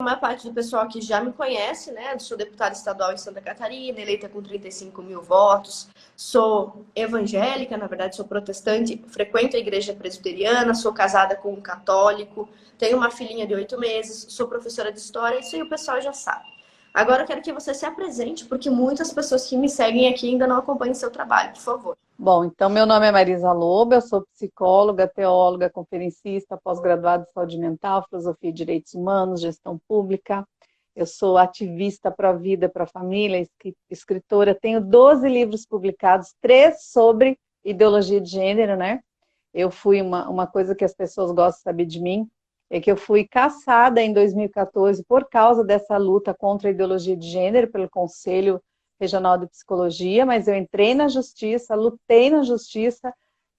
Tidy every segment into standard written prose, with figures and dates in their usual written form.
a maior parte do pessoal aqui já me conhece, né? Eu sou deputada estadual em Santa Catarina, eleita com 35 mil votos. Sou evangélica, na verdade, sou protestante, frequento a igreja presbiteriana, sou casada com um católico, tenho uma filhinha de 8 meses, sou professora de história, isso aí o pessoal já sabe. Agora eu quero que você se apresente, porque muitas pessoas que me seguem aqui ainda não acompanham seu trabalho, por favor. Bom, então meu nome é Marisa Lobo, eu sou psicóloga, teóloga, conferencista, pós-graduada em saúde mental, filosofia e direitos humanos, gestão pública. Eu sou ativista pró-vida, pró-família, escritora. Tenho 12 livros publicados, 3 sobre ideologia de gênero, né? Eu fui uma coisa que as pessoas gostam de saber de mim, é que eu fui cassada em 2014 por causa dessa luta contra a ideologia de gênero pelo Conselho Regional de Psicologia, mas eu entrei na justiça, lutei na justiça.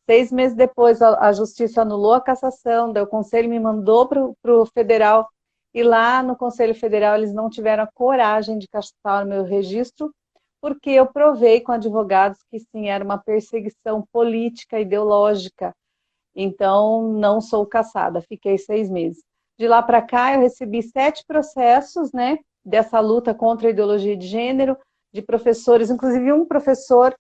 6 meses depois, a justiça anulou a cassação, daí o conselho me mandou para o federal, e lá no Conselho Federal eles não tiveram a coragem de cassar o meu registro, porque eu provei com advogados que sim, era uma perseguição política, ideológica. Então, não sou cassada, fiquei 6 meses. De lá para cá, eu recebi 7 processos, né, dessa luta contra a ideologia de gênero, de professores, inclusive um professor,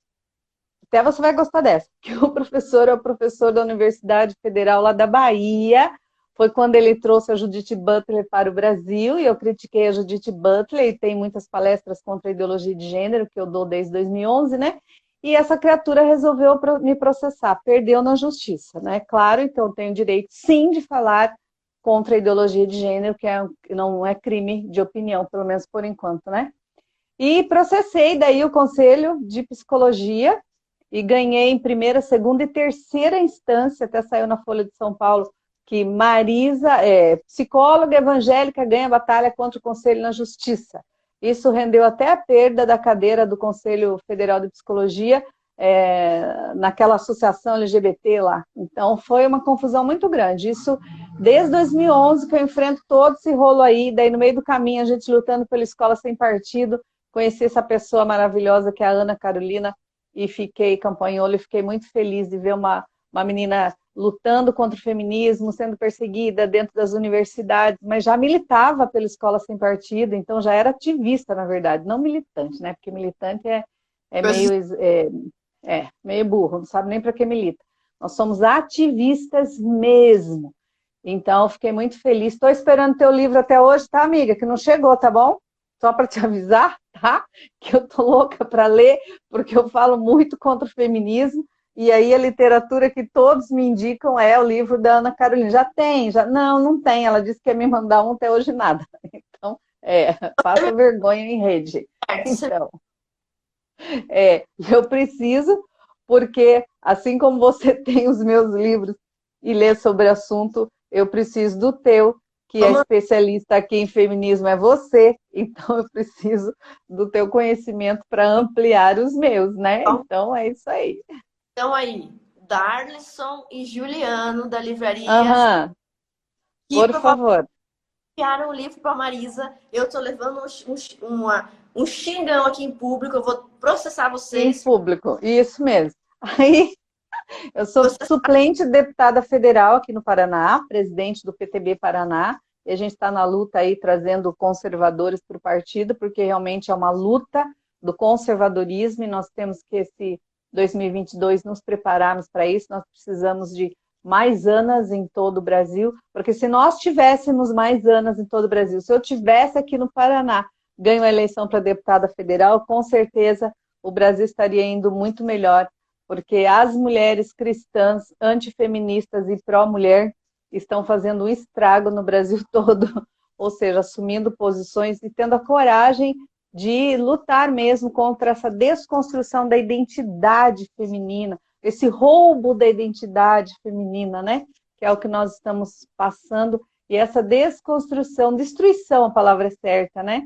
até você vai gostar dessa, que o professor é o professor da Universidade Federal lá da Bahia, foi quando ele trouxe a Judith Butler para o Brasil, e eu critiquei a Judith Butler, e tem muitas palestras contra a ideologia de gênero, que eu dou desde 2011, né? E essa criatura resolveu me processar, perdeu na justiça, né? Claro, então eu tenho direito, sim, de falar contra a ideologia de gênero, que não é crime de opinião, pelo menos por enquanto, né? E processei daí o Conselho de Psicologia e ganhei em primeira, segunda e terceira instância, até saiu na Folha de São Paulo, que Marisa, psicóloga evangélica, ganha batalha contra o Conselho na Justiça. Isso rendeu até a perda da cadeira do Conselho Federal de Psicologia, naquela associação LGBT lá. Então, foi uma confusão muito grande. Isso desde 2011 que eu enfrento todo esse rolo aí, daí no meio do caminho a gente lutando pela escola sem partido, conheci essa pessoa maravilhosa que é a Ana Carolina e fiquei campanhola e fiquei muito feliz de ver uma menina lutando contra o feminismo, sendo perseguida dentro das universidades, mas já militava pela escola sem partido, então já era ativista, na verdade, não militante, né? Porque militante meio burro, não sabe nem para que milita. Nós somos ativistas mesmo. Então, fiquei muito feliz. Estou esperando teu livro até hoje, tá, amiga? Que não chegou, tá bom? Só para te avisar, tá? Que eu tô louca para ler, porque eu falo muito contra o feminismo, e aí a literatura que todos me indicam é o livro da Ana Carolina. Já tem? Já? Não, não tem. Ela disse que ia me mandar um, até hoje nada. Então, passa vergonha em rede. Então, eu preciso, porque assim como você tem os meus livros e lê sobre o assunto, eu preciso do teu, que é especialista aqui em feminismo, é você, então eu preciso do teu conhecimento para ampliar os meus, né? Então é isso aí. Então aí, Darlison e Juliano, da livraria Aham, que por favor. enviaram o livro para Marisa. Eu estou levando um xingão aqui em público, eu vou processar Em vocês. público, isso mesmo. Aí, eu sou Você suplente deputada federal aqui no Paraná, presidente do PTB Paraná, e a gente está na luta aí, trazendo conservadores para o partido, porque realmente é uma luta do conservadorismo, e nós temos que, esse 2022, nos prepararmos para isso. Nós precisamos de mais ANAs em todo o Brasil, porque se nós tivéssemos mais ANAs em todo o Brasil, se eu tivesse aqui no Paraná, ganho a eleição para deputada federal, com certeza o Brasil estaria indo muito melhor, porque as mulheres cristãs, antifeministas e pró-mulher estão fazendo um estrago no Brasil todo, ou seja, assumindo posições e tendo a coragem de lutar mesmo contra essa desconstrução da identidade feminina, esse roubo da identidade feminina, né? Que é o que nós estamos passando, e essa desconstrução, destruição, a palavra é certa, né?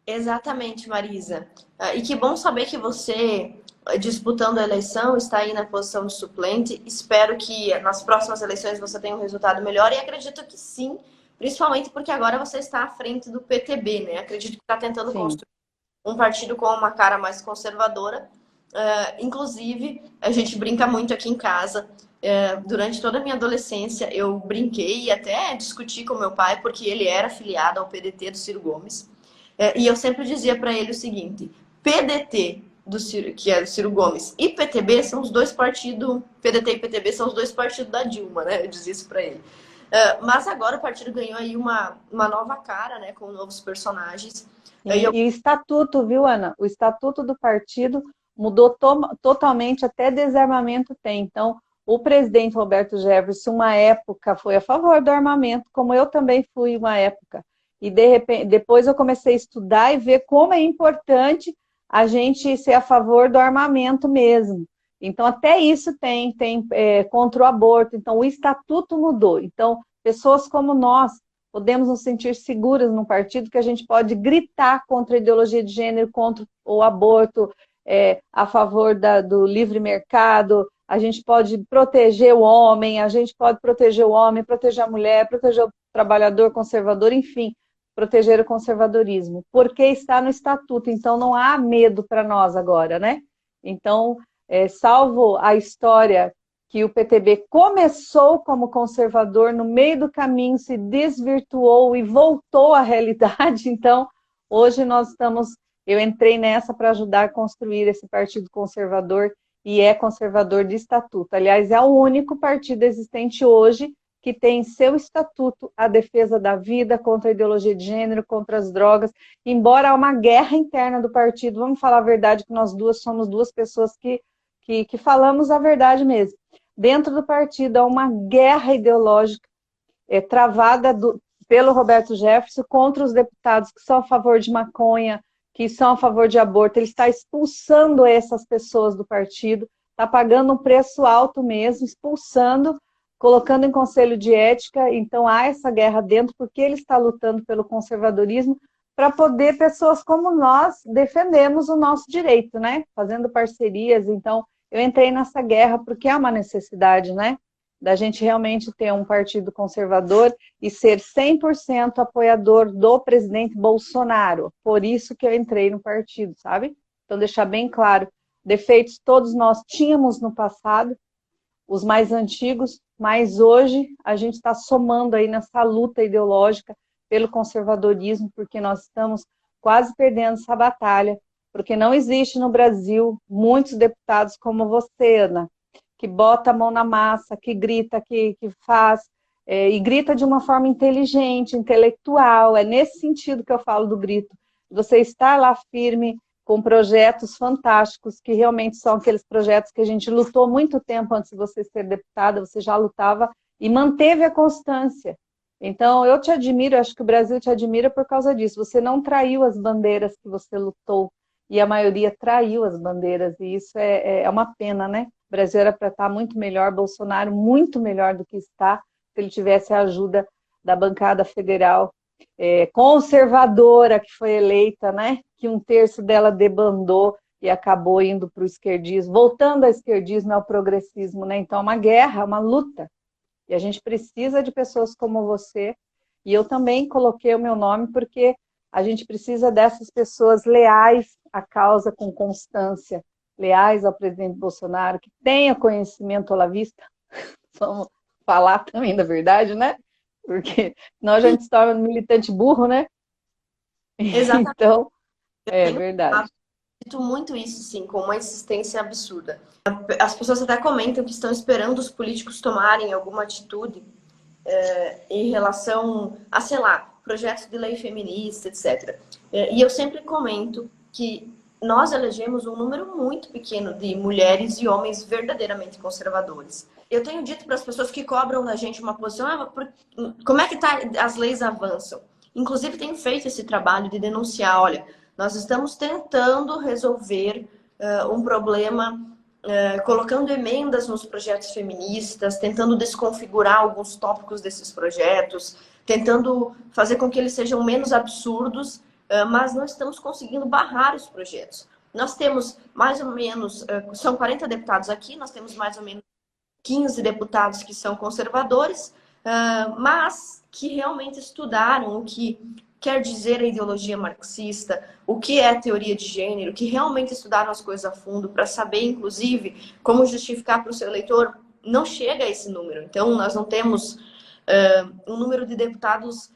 Exatamente, Marisa. E que bom saber que você, disputando a eleição, está aí na posição de suplente. Espero que nas próximas eleições você tenha um resultado melhor, e acredito que sim, principalmente porque agora você está à frente do PTB, né? Acredito que está tentando Sim. construir um partido com uma cara mais conservadora. Inclusive, a gente brinca muito aqui em casa. Durante toda a minha adolescência, eu brinquei e até discuti com meu pai, porque ele era filiado ao PDT do Ciro Gomes. E eu sempre dizia para ele o seguinte: PDT, que é do Ciro Gomes, e PTB são os dois partidos, PDT e PTB são os dois partidos da Dilma, né? Eu dizia isso para ele. Mas agora o partido ganhou aí uma nova cara, né? Com novos personagens. E o estatuto, viu, Ana? O estatuto do partido mudou totalmente, até desarmamento tem. Então, o presidente Roberto Jefferson, uma época, foi a favor do armamento, como eu também fui uma época. E, de repente, depois eu comecei a estudar e ver como é importante a gente ser a favor do armamento mesmo. Então, até isso tem contra o aborto. Então, o estatuto mudou. Então, pessoas como nós podemos nos sentir seguras num partido que a gente pode gritar contra a ideologia de gênero, contra o aborto, a favor do livre mercado, a gente pode proteger o homem, proteger a mulher, proteger o trabalhador conservador, enfim, proteger o conservadorismo, porque está no estatuto, então não há medo para nós agora, né? Então, salvo a história que o PTB começou como conservador, no meio do caminho se desvirtuou e voltou à realidade. Então, hoje eu entrei nessa para ajudar a construir esse partido conservador e é conservador de estatuto. Aliás, é o único partido existente hoje que tem em seu estatuto a defesa da vida, contra a ideologia de gênero, contra as drogas, embora há uma guerra interna do partido. Vamos falar a verdade, que nós duas somos duas pessoas que falamos a verdade mesmo. Dentro do partido há uma guerra ideológica travada pelo Roberto Jefferson contra os deputados que são a favor de maconha, que são a favor de aborto. Ele está expulsando essas pessoas do partido, está pagando um preço alto mesmo, expulsando, colocando em conselho de ética. Então há essa guerra dentro, porque ele está lutando pelo conservadorismo, para poder pessoas como nós defendermos o nosso direito, né? Fazendo parcerias. Então, eu entrei nessa guerra porque é uma necessidade, né? Da gente realmente ter um partido conservador e ser 100% apoiador do presidente Bolsonaro. Por isso que eu entrei no partido, sabe? Então, deixar bem claro, defeitos todos nós tínhamos no passado, os mais antigos, mas hoje a gente está somando aí nessa luta ideológica pelo conservadorismo, porque nós estamos quase perdendo essa batalha, porque não existe no Brasil muitos deputados como você, Ana, que bota a mão na massa, que grita, que faz, e grita de uma forma inteligente, intelectual. É nesse sentido que eu falo do grito. Você estar lá firme, com projetos fantásticos, que realmente são aqueles projetos que a gente lutou muito tempo antes de você ser deputada, você já lutava e manteve a constância. Então, eu te admiro, acho que o Brasil te admira por causa disso. Você não traiu as bandeiras que você lutou, e a maioria traiu as bandeiras, e isso é uma pena, né? O Brasil era para estar muito melhor, Bolsonaro muito melhor do que está, se ele tivesse a ajuda da bancada federal conservadora que foi eleita, né? Que um terço dela debandou e acabou indo para o esquerdismo, voltando ao esquerdismo e ao progressismo, né? Então é uma guerra, uma luta. E a gente precisa de pessoas como você. E eu também coloquei o meu nome porque a gente precisa dessas pessoas leais à causa com constância, leais ao presidente Bolsonaro, que tenha conhecimento olavista. Vamos falar também da verdade, né? Porque senão a gente se torna um militante burro, né? Exatamente. Então, é verdade. Dito muito isso, sim, com uma insistência absurda. As pessoas até comentam que estão esperando os políticos tomarem alguma atitude em relação a, sei lá, projetos de lei feminista, etc. E eu sempre comento que nós elegemos um número muito pequeno de mulheres e homens verdadeiramente conservadores. Eu tenho dito para as pessoas que cobram da gente uma posição, como é que as leis avançam? Inclusive, tenho feito esse trabalho de denunciar, olha, nós estamos tentando resolver um problema, colocando emendas nos projetos feministas, tentando desconfigurar alguns tópicos desses projetos, tentando fazer com que eles sejam menos absurdos, mas não estamos conseguindo barrar os projetos. Nós temos mais ou menos, são 40 deputados aqui, nós temos mais ou menos 15 deputados que são conservadores, mas que realmente estudaram o que quer dizer a ideologia marxista, o que é a teoria de gênero, que realmente estudaram as coisas a fundo para saber, inclusive, como justificar para o seu eleitor não chega a esse número. Então, nós não temos um número de deputados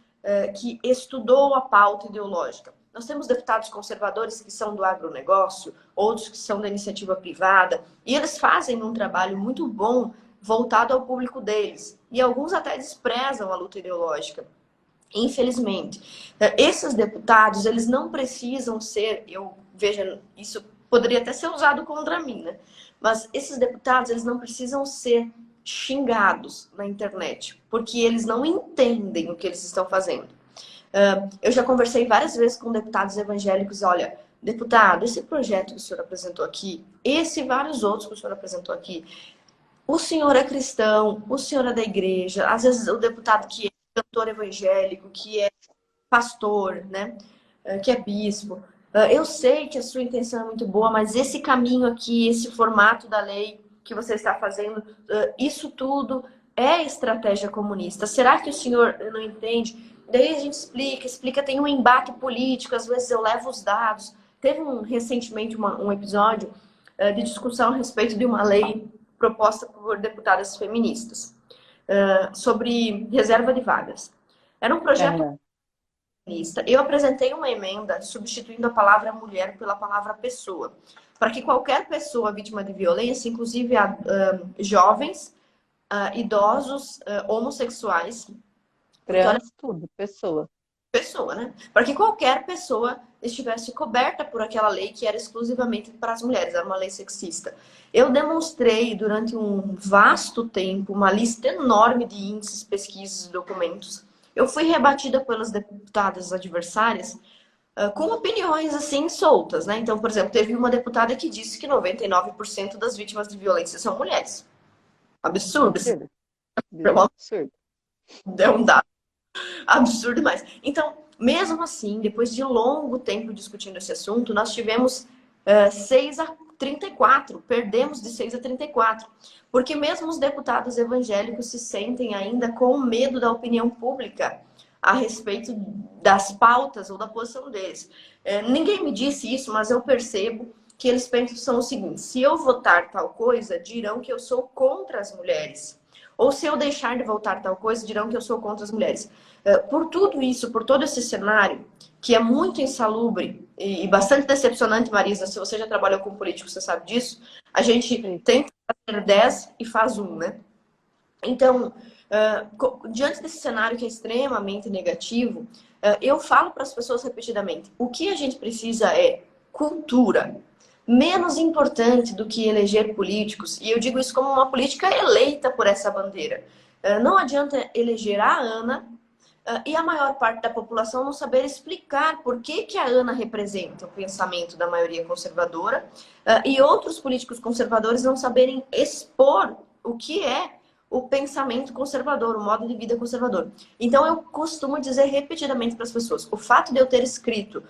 que estudou a pauta ideológica. Nós temos deputados conservadores que são do agronegócio, outros que são da iniciativa privada, e eles fazem um trabalho muito bom voltado ao público deles. E alguns até desprezam a luta ideológica. Infelizmente, esses deputados, eles não precisam ser, eu vejo, isso poderia até ser usado contra mim, né? Mas esses deputados, eles não precisam ser xingados na internet, porque eles não entendem o que eles estão fazendo. Eu já conversei várias vezes com deputados evangélicos, olha, deputado, esse projeto que o senhor apresentou aqui, esse e vários outros que o senhor apresentou aqui, o senhor é cristão, o senhor é da igreja, às vezes o deputado que é cantor evangélico, que é pastor, né, que é bispo, eu sei que a sua intenção é muito boa, mas esse caminho aqui, esse formato da lei que você está fazendo, isso tudo é estratégia comunista. Será que o senhor não entende? Daí a gente explica, tem um embate político, às vezes eu levo os dados. Teve recentemente um episódio de discussão a respeito de uma lei proposta por deputadas feministas sobre reserva de vagas. Era um projeto feminista. Eu apresentei uma emenda substituindo a palavra mulher pela palavra pessoa, para que qualquer pessoa vítima de violência, inclusive jovens, idosos, homossexuais, trans, tudo, pessoa. Pessoa, né? Para que qualquer pessoa estivesse coberta por aquela lei que era exclusivamente para as mulheres, era uma lei sexista. Eu demonstrei durante um vasto tempo uma lista enorme de índices, pesquisas e documentos. Eu fui rebatida pelas deputadas adversárias com opiniões assim soltas, né? Então, por exemplo, teve uma deputada que disse que 99% das vítimas de violência são mulheres. Absurdo. Absurdo. É um dado absurdo demais. Então, mesmo assim, depois de longo tempo discutindo esse assunto, nós tivemos 6-34, perdemos de 6-34, porque mesmo os deputados evangélicos se sentem ainda com medo da opinião pública a respeito das pautas ou da posição deles. Ninguém me disse isso, mas eu percebo que eles pensam o seguinte: se eu votar tal coisa, dirão que eu sou contra as mulheres. Ou se eu deixar de votar tal coisa, dirão que eu sou contra as mulheres. Por tudo isso, por todo esse cenário, que é muito insalubre e bastante decepcionante, Marisa, se você já trabalhou com políticos, você sabe disso, a gente tenta fazer 10 e faz 1, né? Então, diante desse cenário que é extremamente negativo, eu falo para as pessoas repetidamente, o que a gente precisa é cultura. Menos importante do que eleger políticos, e eu digo isso como uma política eleita por essa bandeira. Não adianta eleger a Ana e a maior parte da população não saber explicar por que a Ana representa o pensamento da maioria conservadora e outros políticos conservadores não saberem expor o que é o pensamento conservador, o modo de vida conservador. Então eu costumo dizer repetidamente para as pessoas, o fato de eu ter escrito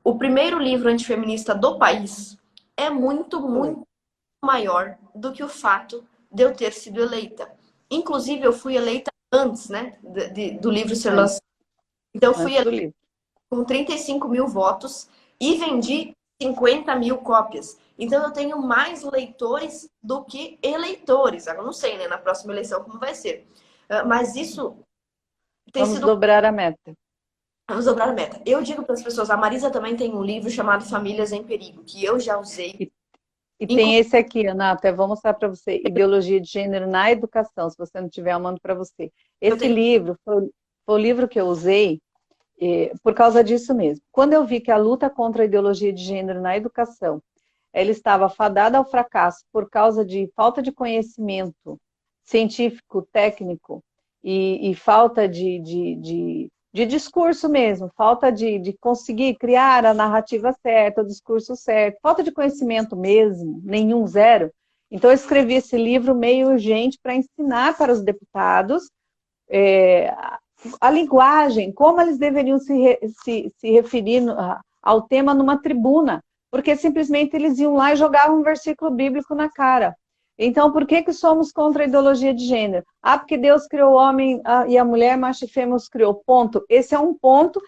o primeiro livro antifeminista do país é muito, muito maior do que o fato de eu ter sido eleita. Inclusive, eu fui eleita antes, né, do livro ser lançado. Então, eu fui eleita com 35 mil votos e vendi 50 mil cópias. Então, eu tenho mais leitores do que eleitores. Agora, não sei, né, na próxima eleição como vai ser. Mas isso tem sido... Vamos dobrar a meta. Vamos dobrar a meta. Eu digo para as pessoas, a Marisa também tem um livro chamado Famílias em Perigo, que eu já usei. E tem esse aqui, Ana, até vou mostrar para você, Ideologia de Gênero na Educação, se você não tiver, eu mando para você. Esse livro foi o livro que eu usei por causa disso mesmo. Quando eu vi que a luta contra a ideologia de gênero na educação, ela estava fadada ao fracasso por causa de falta de conhecimento científico, técnico e falta de discurso mesmo, falta de conseguir criar a narrativa certa, o discurso certo, falta de conhecimento mesmo, nenhum, zero. Então eu escrevi esse livro meio urgente para ensinar para os deputados a linguagem, como eles deveriam se referir ao tema numa tribuna, porque simplesmente eles iam lá e jogavam um versículo bíblico na cara. Então, por que somos contra a ideologia de gênero? Porque Deus criou o homem e a mulher, macho e fêmea os criou, ponto. Esse é um ponto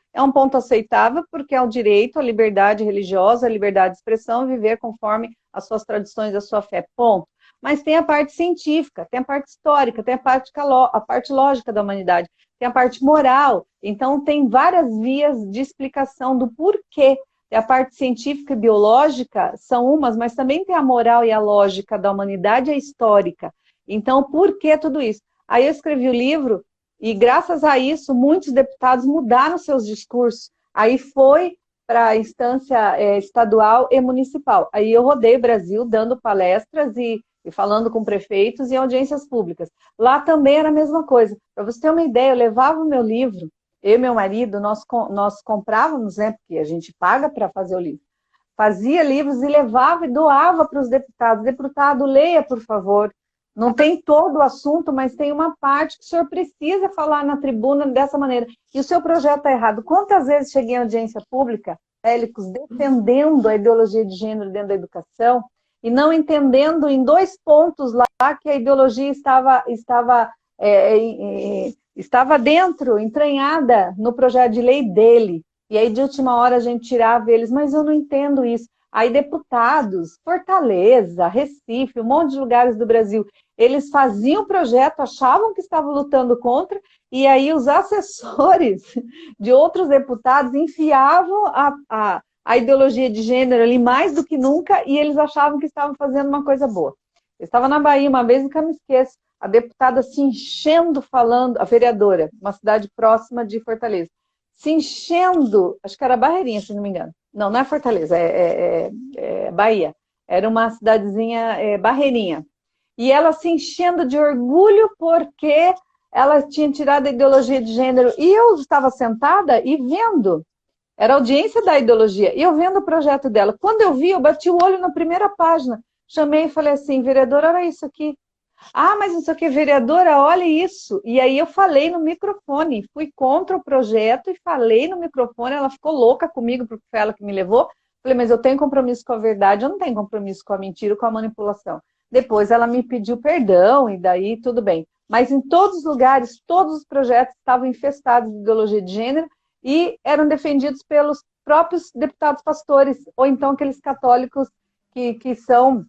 aceitável, porque é o direito, a liberdade religiosa, a liberdade de expressão, viver conforme as suas tradições e a sua fé, ponto. mas tem a parte científica, tem a parte histórica, tem a parte lógica da humanidade, tem a parte moral. Então, tem várias vias de explicação do porquê. A parte científica e biológica são umas, mas também tem a moral e a lógica da humanidade e a histórica. Então, por que tudo isso? Aí eu escrevi o livro e, graças a isso, muitos deputados mudaram seus discursos. Aí foi para a instância estadual e municipal. Aí eu rodei o Brasil dando palestras e falando com prefeitos e audiências públicas. Lá também era a mesma coisa. Para você ter uma ideia, eu levava o meu livro, eu e meu marido, nós comprávamos, né, porque a gente paga para fazer o livro, fazia livros e levava e doava para os deputados. Deputado, leia, por favor. Não tem todo o assunto, mas tem uma parte que o senhor precisa falar na tribuna dessa maneira. E o seu projeto está errado. Quantas vezes cheguei em audiência pública, Hélicos, defendendo a ideologia de gênero dentro da educação e não entendendo em 2 pontos lá que a ideologia estava dentro, entranhada no projeto de lei dele. E aí, de última hora, a gente tirava eles, mas eu não entendo isso. Aí, deputados, Fortaleza, Recife, um monte de lugares do Brasil, eles faziam o projeto, achavam que estavam lutando contra, e aí os assessores de outros deputados enfiavam a ideologia de gênero ali mais do que nunca, e eles achavam que estavam fazendo uma coisa boa. Eu estava na Bahia uma vez, nunca me esqueço, a deputada se enchendo falando, a vereadora, uma cidade próxima de Fortaleza, se enchendo, acho que era Barreirinha, se não me engano. Não, não é Fortaleza, é Bahia. Era uma cidadezinha Barreirinha. E ela se enchendo de orgulho porque ela tinha tirado a ideologia de gênero. E eu estava sentada e vendo. Era a audiência da ideologia. E eu vendo o projeto dela. Quando eu vi, eu bati o olho na primeira página. Chamei e falei assim, vereadora, olha isso aqui. Ah, mas não sei o que, vereadora, olha isso. E aí eu falei no microfone, fui contra o projeto e falei no microfone, ela ficou louca comigo, porque foi ela que me levou. Falei, mas eu tenho compromisso com a verdade, eu não tenho compromisso com a mentira ou com a manipulação. Depois ela me pediu perdão e daí tudo bem. Mas em todos os lugares, todos os projetos estavam infestados de ideologia de gênero e eram defendidos pelos próprios deputados pastores, ou então aqueles católicos que são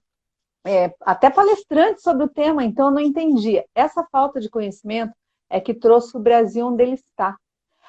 até palestrantes sobre o tema, então eu não entendia. Essa falta de conhecimento é que trouxe o Brasil onde ele está.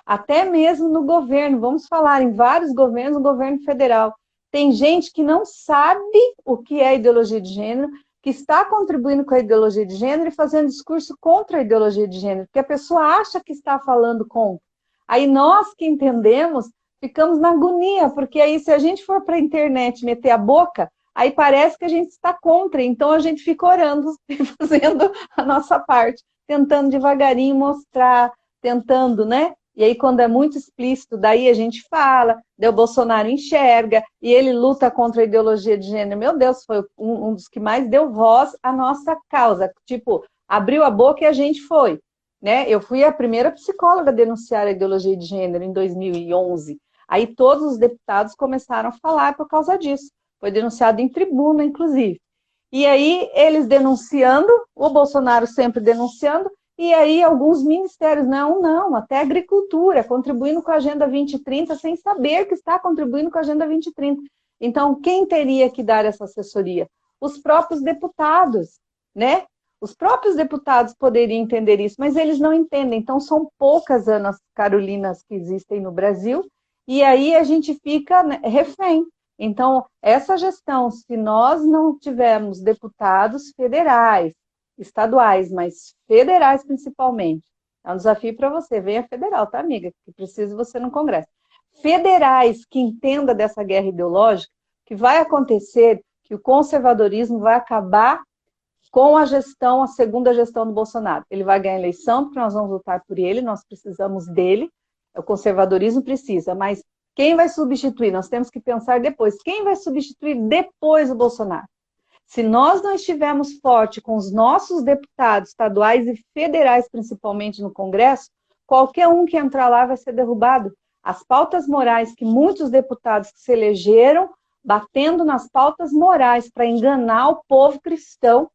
Até mesmo no governo, vamos falar em vários governos, no governo federal. Tem gente que não sabe o que é ideologia de gênero, que está contribuindo com a ideologia de gênero e fazendo discurso contra a ideologia de gênero, porque a pessoa acha que está falando contra. Aí nós que entendemos, ficamos na agonia, porque aí se a gente for para a internet meter a boca, aí parece que a gente está contra, então a gente fica orando e fazendo a nossa parte, tentando devagarinho mostrar, tentando, né? E aí quando é muito explícito, daí a gente fala, daí o Bolsonaro enxerga, e ele luta contra a ideologia de gênero. Meu Deus, foi um dos que mais deu voz à nossa causa. Tipo, abriu a boca e a gente foi. Né? Eu fui a primeira psicóloga a denunciar a ideologia de gênero em 2011. Aí todos os deputados começaram a falar por causa disso. Foi denunciado em tribuna, inclusive. E aí, eles denunciando, o Bolsonaro sempre denunciando, e aí alguns ministérios, não, até a agricultura, contribuindo com a Agenda 2030, sem saber que está contribuindo com a Agenda 2030. Então, quem teria que dar essa assessoria? Os próprios deputados, né? Os próprios deputados poderiam entender isso, mas eles não entendem. Então, são poucas Anas Carolinas que existem no Brasil, e aí a gente fica refém. Então, essa gestão, se nós não tivermos deputados federais, estaduais, mas federais principalmente, é um desafio para você, venha federal, tá, amiga? Que precisa você no Congresso. Federais que entendam dessa guerra ideológica, que vai acontecer, que o conservadorismo vai acabar com a gestão, a segunda gestão do Bolsonaro. Ele vai ganhar a eleição, porque nós vamos lutar por ele, nós precisamos dele, o conservadorismo precisa, mas quem vai substituir? Nós temos que pensar depois. Quem vai substituir depois o Bolsonaro? Se nós não estivermos fortes com os nossos deputados estaduais e federais, principalmente no Congresso, qualquer um que entrar lá vai ser derrubado. As pautas morais que muitos deputados que se elegeram, batendo nas pautas morais para enganar o povo cristão,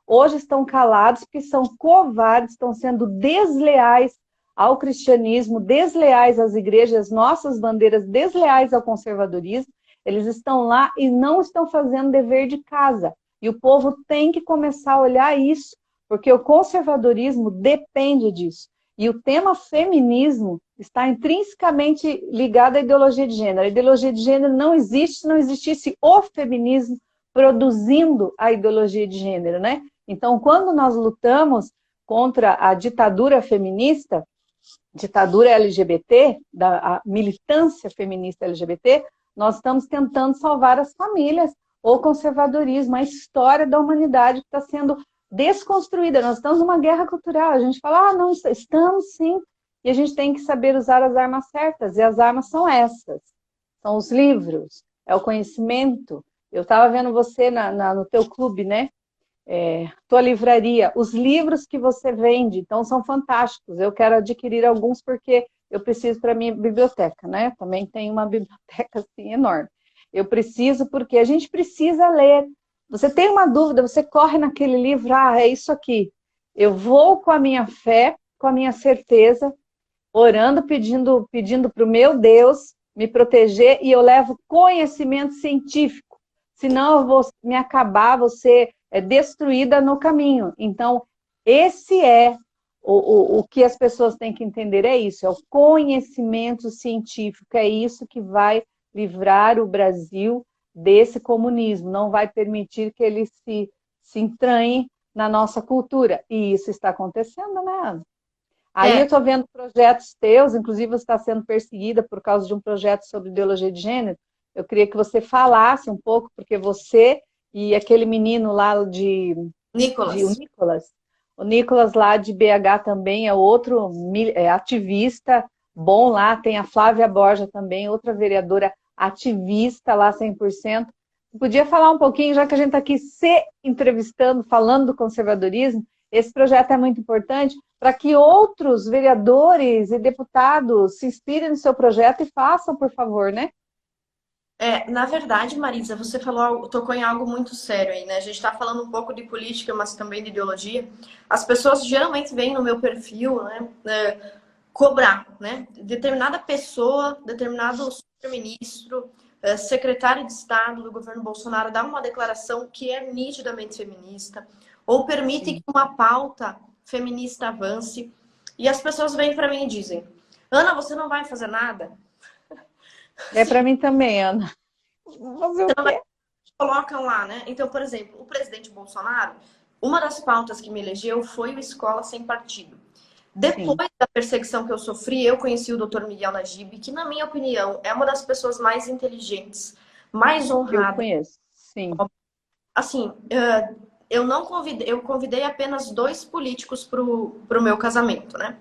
hoje estão calados porque são covardes, estão sendo desleais ao cristianismo, desleais às igrejas, nossas bandeiras, desleais ao conservadorismo. Eles estão lá e não estão fazendo dever de casa. E o povo tem que começar a olhar isso, porque o conservadorismo depende disso. E o tema feminismo está intrinsecamente ligado à ideologia de gênero. A ideologia de gênero não existe se não existisse o feminismo produzindo a ideologia de gênero, né? Então, quando nós lutamos contra a ditadura feminista, ditadura LGBT, a militância feminista LGBT, nós estamos tentando salvar as famílias, o conservadorismo, a história da humanidade que está sendo desconstruída. Nós estamos numa guerra cultural. A gente fala, ah, não, estamos sim. E a gente tem que saber usar as armas certas. E as armas são essas. São os livros, é o conhecimento. Eu estava vendo você no teu clube, né? Tua livraria. Os livros que você vende, então, são fantásticos. Eu quero adquirir alguns porque eu preciso para a minha biblioteca, né? Também tem uma biblioteca assim enorme. Eu preciso porque a gente precisa ler. Você tem uma dúvida, você corre naquele livro, ah, é isso aqui. Eu vou com a minha fé, com a minha certeza, orando, pedindo para o meu Deus me proteger, e eu levo conhecimento científico. Senão eu vou me acabar, vou ser destruída no caminho. Então, esse é o que as pessoas têm que entender, é isso, é o conhecimento científico, é isso que vai livrar o Brasil desse comunismo, não vai permitir que ele se entranhe na nossa cultura. E isso está acontecendo, né, Ana? Aí eu estou vendo projetos teus, inclusive você está sendo perseguida por causa de um projeto sobre ideologia de gênero. Eu queria que você falasse um pouco, porque você e aquele menino lá de Nicolas. O Nicolas lá de BH também é outro ativista bom lá, tem a Flávia Borja também, outra vereadora ativista lá 100%. Podia falar um pouquinho, já que a gente está aqui se entrevistando, falando do conservadorismo, esse projeto é muito importante para que outros vereadores e deputados se inspirem no seu projeto e façam, por favor, né? Na verdade, Marisa, você tocou em algo muito sério aí, né? A gente está falando um pouco de política, mas também de ideologia. As pessoas geralmente vêm no meu perfil, né, cobrar, né? Determinada pessoa, determinado ministro, secretário de Estado do governo Bolsonaro dá uma declaração que é nitidamente feminista, ou permite que uma pauta feminista avance, e as pessoas vêm para mim e dizem: Ana, você não vai fazer nada? É para mim também, Ana. Fazer o quê? Colocam lá, né? Então, por exemplo, o presidente Bolsonaro, uma das pautas que me elegeu foi o Escola Sem Partido. Depois da perseguição que eu sofri, eu conheci o Dr. Miguel Najib, que, na minha opinião, é uma das pessoas mais inteligentes, mais honradas. Eu conheço, sim. Assim, eu convidei apenas 2 políticos para o meu casamento, né?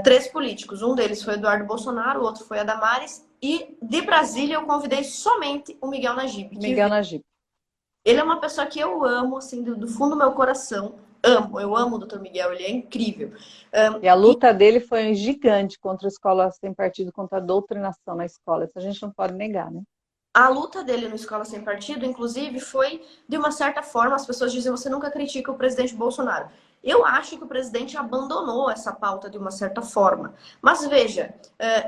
3 políticos. Um deles foi Eduardo Bolsonaro, o outro foi a Damares. E de Brasília eu convidei somente o Miguel Najib. Najib. Ele é uma pessoa que eu amo, assim, do fundo do meu coração. Eu amo o Dr. Miguel, ele é incrível. E a luta dele foi gigante contra a escola sem partido, contra a doutrinação na escola. Isso a gente não pode negar, né? A luta dele no Escola Sem Partido, inclusive, foi, de uma certa forma, as pessoas dizem, você nunca critica o presidente Bolsonaro. Eu acho que o presidente abandonou essa pauta de uma certa forma. Mas veja,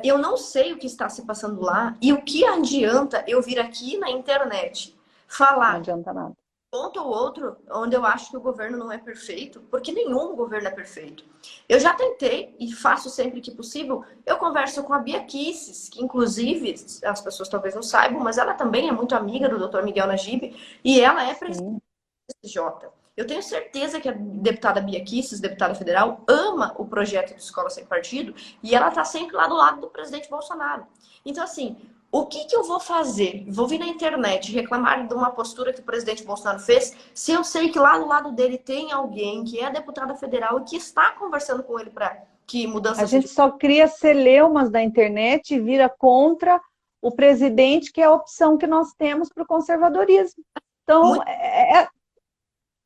eu não sei o que está se passando lá e o que adianta eu vir aqui na internet falar. Não adianta nada. Ponto ou outro, onde eu acho que o governo não é perfeito, porque nenhum governo é perfeito. Eu já tentei, e faço sempre que possível, eu converso com a Bia Kicis, que inclusive, as pessoas talvez não saibam, mas ela também é muito amiga do Dr. Miguel Najib, e ela é presidente do STJ. Eu tenho certeza que a deputada Bia Kicis, deputada federal, ama o projeto de Escola Sem Partido, e ela está sempre lá do lado do presidente Bolsonaro. Então, assim, o que eu vou fazer? Vou vir na internet reclamar de uma postura que o presidente Bolsonaro fez, se eu sei que lá do lado dele tem alguém que é deputada federal e que está conversando com ele para que mudança... A gente só cria celeumas na internet e vira contra o presidente, que é a opção que nós temos para o conservadorismo. Então,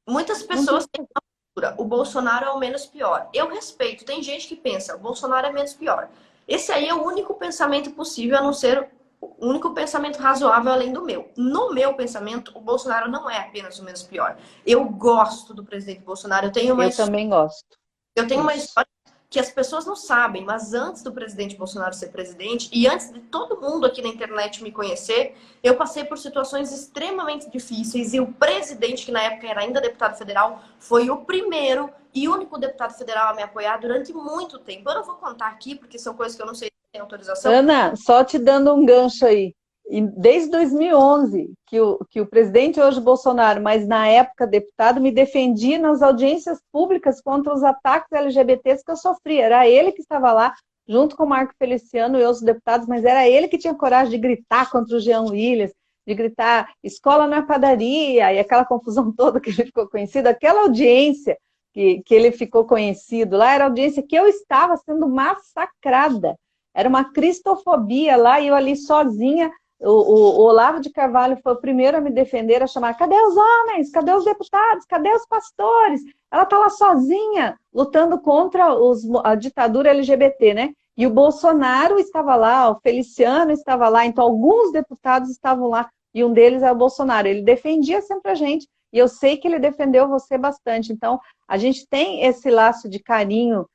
muitas pessoas têm uma postura, o Bolsonaro é o menos pior. Eu respeito, tem gente que pensa, o Bolsonaro é menos pior. Esse aí é o único pensamento possível, a não ser o único pensamento razoável além do meu. No meu pensamento, o Bolsonaro não é apenas o menos pior. Eu gosto do presidente Bolsonaro. Eu também gosto. Eu tenho uma história que as pessoas não sabem, mas antes do presidente Bolsonaro ser presidente e antes de todo mundo aqui na internet me conhecer, eu passei por situações extremamente difíceis e o presidente, que na época era ainda deputado federal, foi o primeiro e único deputado federal a me apoiar durante muito tempo. Eu não vou contar aqui, porque são coisas que eu não sei se tem autorização. Ana, só te dando um gancho aí. E desde 2011, que o presidente hoje Bolsonaro, mas na época deputado, me defendia nas audiências públicas contra os ataques LGBTs que eu sofria. Era ele que estava lá, junto com o Marco Feliciano e outros deputados, mas era ele que tinha coragem de gritar contra o Jean Willis, de gritar escola não é padaria, e aquela confusão toda que ele ficou conhecido. Aquela audiência que ele ficou conhecido lá, era a audiência que eu estava sendo massacrada. Era uma cristofobia lá, e eu ali sozinha. O Olavo de Carvalho foi o primeiro a me defender, a chamar: cadê os homens? Cadê os deputados? Cadê os pastores? Ela está lá sozinha, lutando contra a ditadura LGBT, né? E o Bolsonaro estava lá, o Feliciano estava lá, então alguns deputados estavam lá, e um deles é o Bolsonaro. Ele defendia sempre a gente, e eu sei que ele defendeu você bastante. Então, a gente tem esse laço de carinho,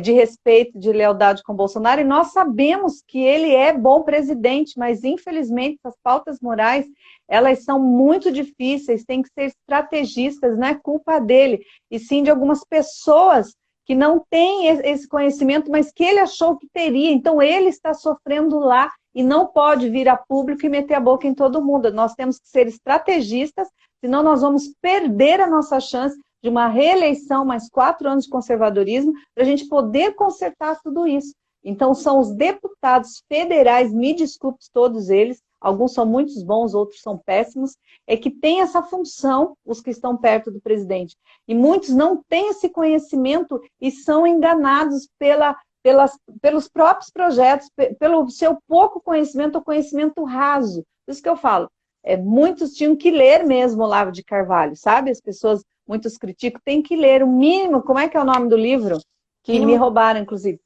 de respeito, de lealdade com o Bolsonaro, e nós sabemos que ele é bom presidente, mas infelizmente as pautas morais, elas são muito difíceis, tem que ser estrategistas, não é culpa dele, e sim de algumas pessoas que não têm esse conhecimento, mas que ele achou que teria. Então ele está sofrendo lá e não pode vir a público e meter a boca em todo mundo. Nós temos que ser estrategistas, senão nós vamos perder a nossa chance de uma reeleição, mais 4 anos de conservadorismo, para a gente poder consertar tudo isso. Então, são os deputados federais, me desculpe todos eles, alguns são muito bons, outros são péssimos, é que tem essa função, os que estão perto do presidente. E muitos não têm esse conhecimento e são enganados pelos próprios projetos, pelo seu pouco conhecimento ou conhecimento raso. Por isso que eu falo, muitos tinham que ler mesmo Olavo de Carvalho, sabe? As pessoas, muitos criticam, tem que ler o mínimo. Como é que é o nome do livro? Que me roubaram, inclusive.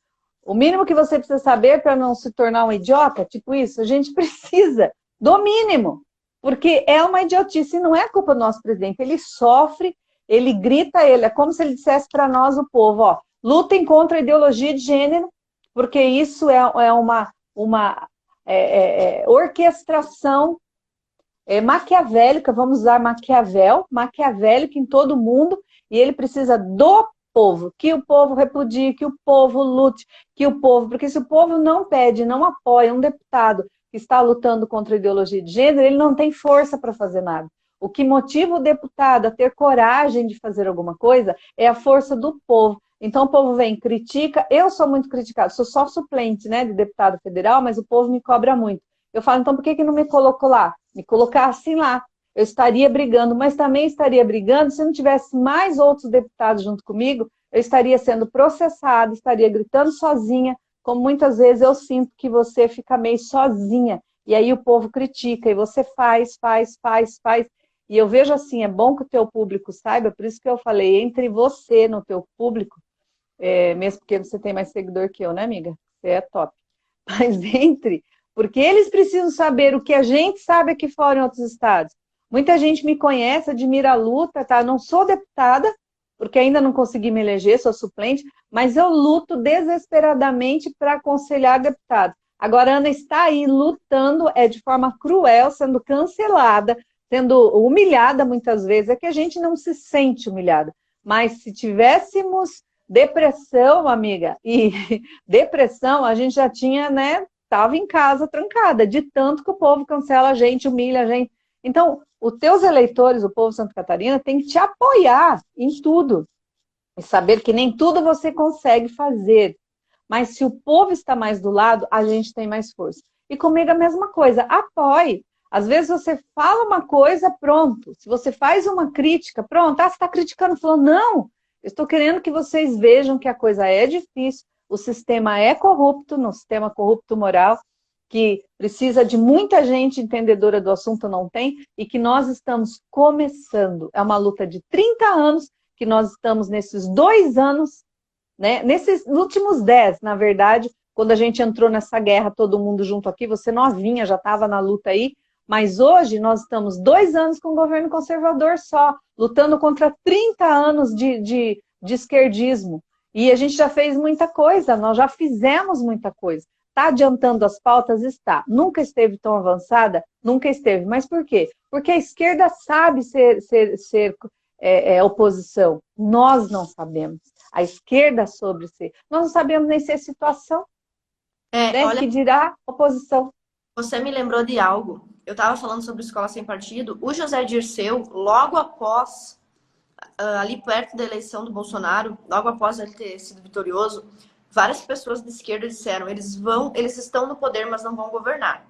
O mínimo que você precisa saber para não se tornar um idiota, tipo isso, a gente precisa do mínimo, porque é uma idiotice, e não é culpa do nosso presidente. Ele sofre, ele grita, é como se ele dissesse para nós, o povo, ó, lutem contra a ideologia de gênero, porque isso é uma orquestração maquiavélica, vamos usar maquiavélica em todo mundo, e ele precisa do povo, que o povo repudie, que o povo lute, que o povo, porque se o povo não pede, não apoia um deputado que está lutando contra a ideologia de gênero, ele não tem força para fazer nada. O que motiva o deputado a ter coragem de fazer alguma coisa é a força do povo. Então o povo vem, critica, eu sou muito criticado, sou só suplente, né, de deputado federal, mas o povo me cobra muito. Eu falo, então por que não me colocou lá? Me colocassem lá. Eu estaria brigando, mas também estaria brigando se não tivesse mais outros deputados junto comigo, eu estaria sendo processada, estaria gritando sozinha, como muitas vezes eu sinto que você fica meio sozinha, e aí o povo critica, e você faz, e eu vejo assim, é bom que o teu público saiba, por isso que eu falei, entre você no teu público, mesmo porque você tem mais seguidor que eu, né, amiga? Você é top. Mas porque eles precisam saber o que a gente sabe aqui fora em outros estados. Muita gente me conhece, admira a luta, tá? Não sou deputada, porque ainda não consegui me eleger, sou suplente, mas eu luto desesperadamente para aconselhar deputados. Agora, a Ana está aí lutando, de forma cruel, sendo cancelada, sendo humilhada muitas vezes. É que a gente não se sente humilhada. Mas se tivéssemos depressão, amiga, e depressão, a gente já tinha, né? Estava em casa trancada, de tanto que o povo cancela a gente, humilha a gente. Então, os teus eleitores, o povo de Santa Catarina, tem que te apoiar em tudo. E saber que nem tudo você consegue fazer. Mas se o povo está mais do lado, a gente tem mais força. E comigo a mesma coisa, apoie. Às vezes você fala uma coisa, pronto. Se você faz uma crítica, pronto. Você está criticando, falou, não. Eu estou querendo que vocês vejam que a coisa é difícil. O sistema é corrupto, no sistema corrupto moral, que precisa de muita gente entendedora do assunto, não tem, e que nós estamos começando. É uma luta de 30 anos, que nós estamos nesses 2 anos, né? Nesses últimos 10, na verdade, quando a gente entrou nessa guerra, todo mundo junto aqui, você novinha, já estava na luta aí, mas hoje nós estamos 2 anos com o governo conservador só, lutando contra 30 anos de esquerdismo. E a gente já fez muita coisa, nós já fizemos muita coisa. Está adiantando as pautas? Está. Nunca esteve tão avançada? Nunca esteve. Mas por quê? Porque a esquerda sabe ser oposição. Nós não sabemos. A esquerda sobre ser. Nós não sabemos nem ser situação, né? Olha, Que dirá oposição. você me lembrou de algo. Eu estava falando sobre escola sem partido. O José Dirceu, logo após, ali perto da eleição do Bolsonaro, logo após ele ter sido vitorioso, várias pessoas de esquerda disseram, eles estão no poder, mas não vão governar.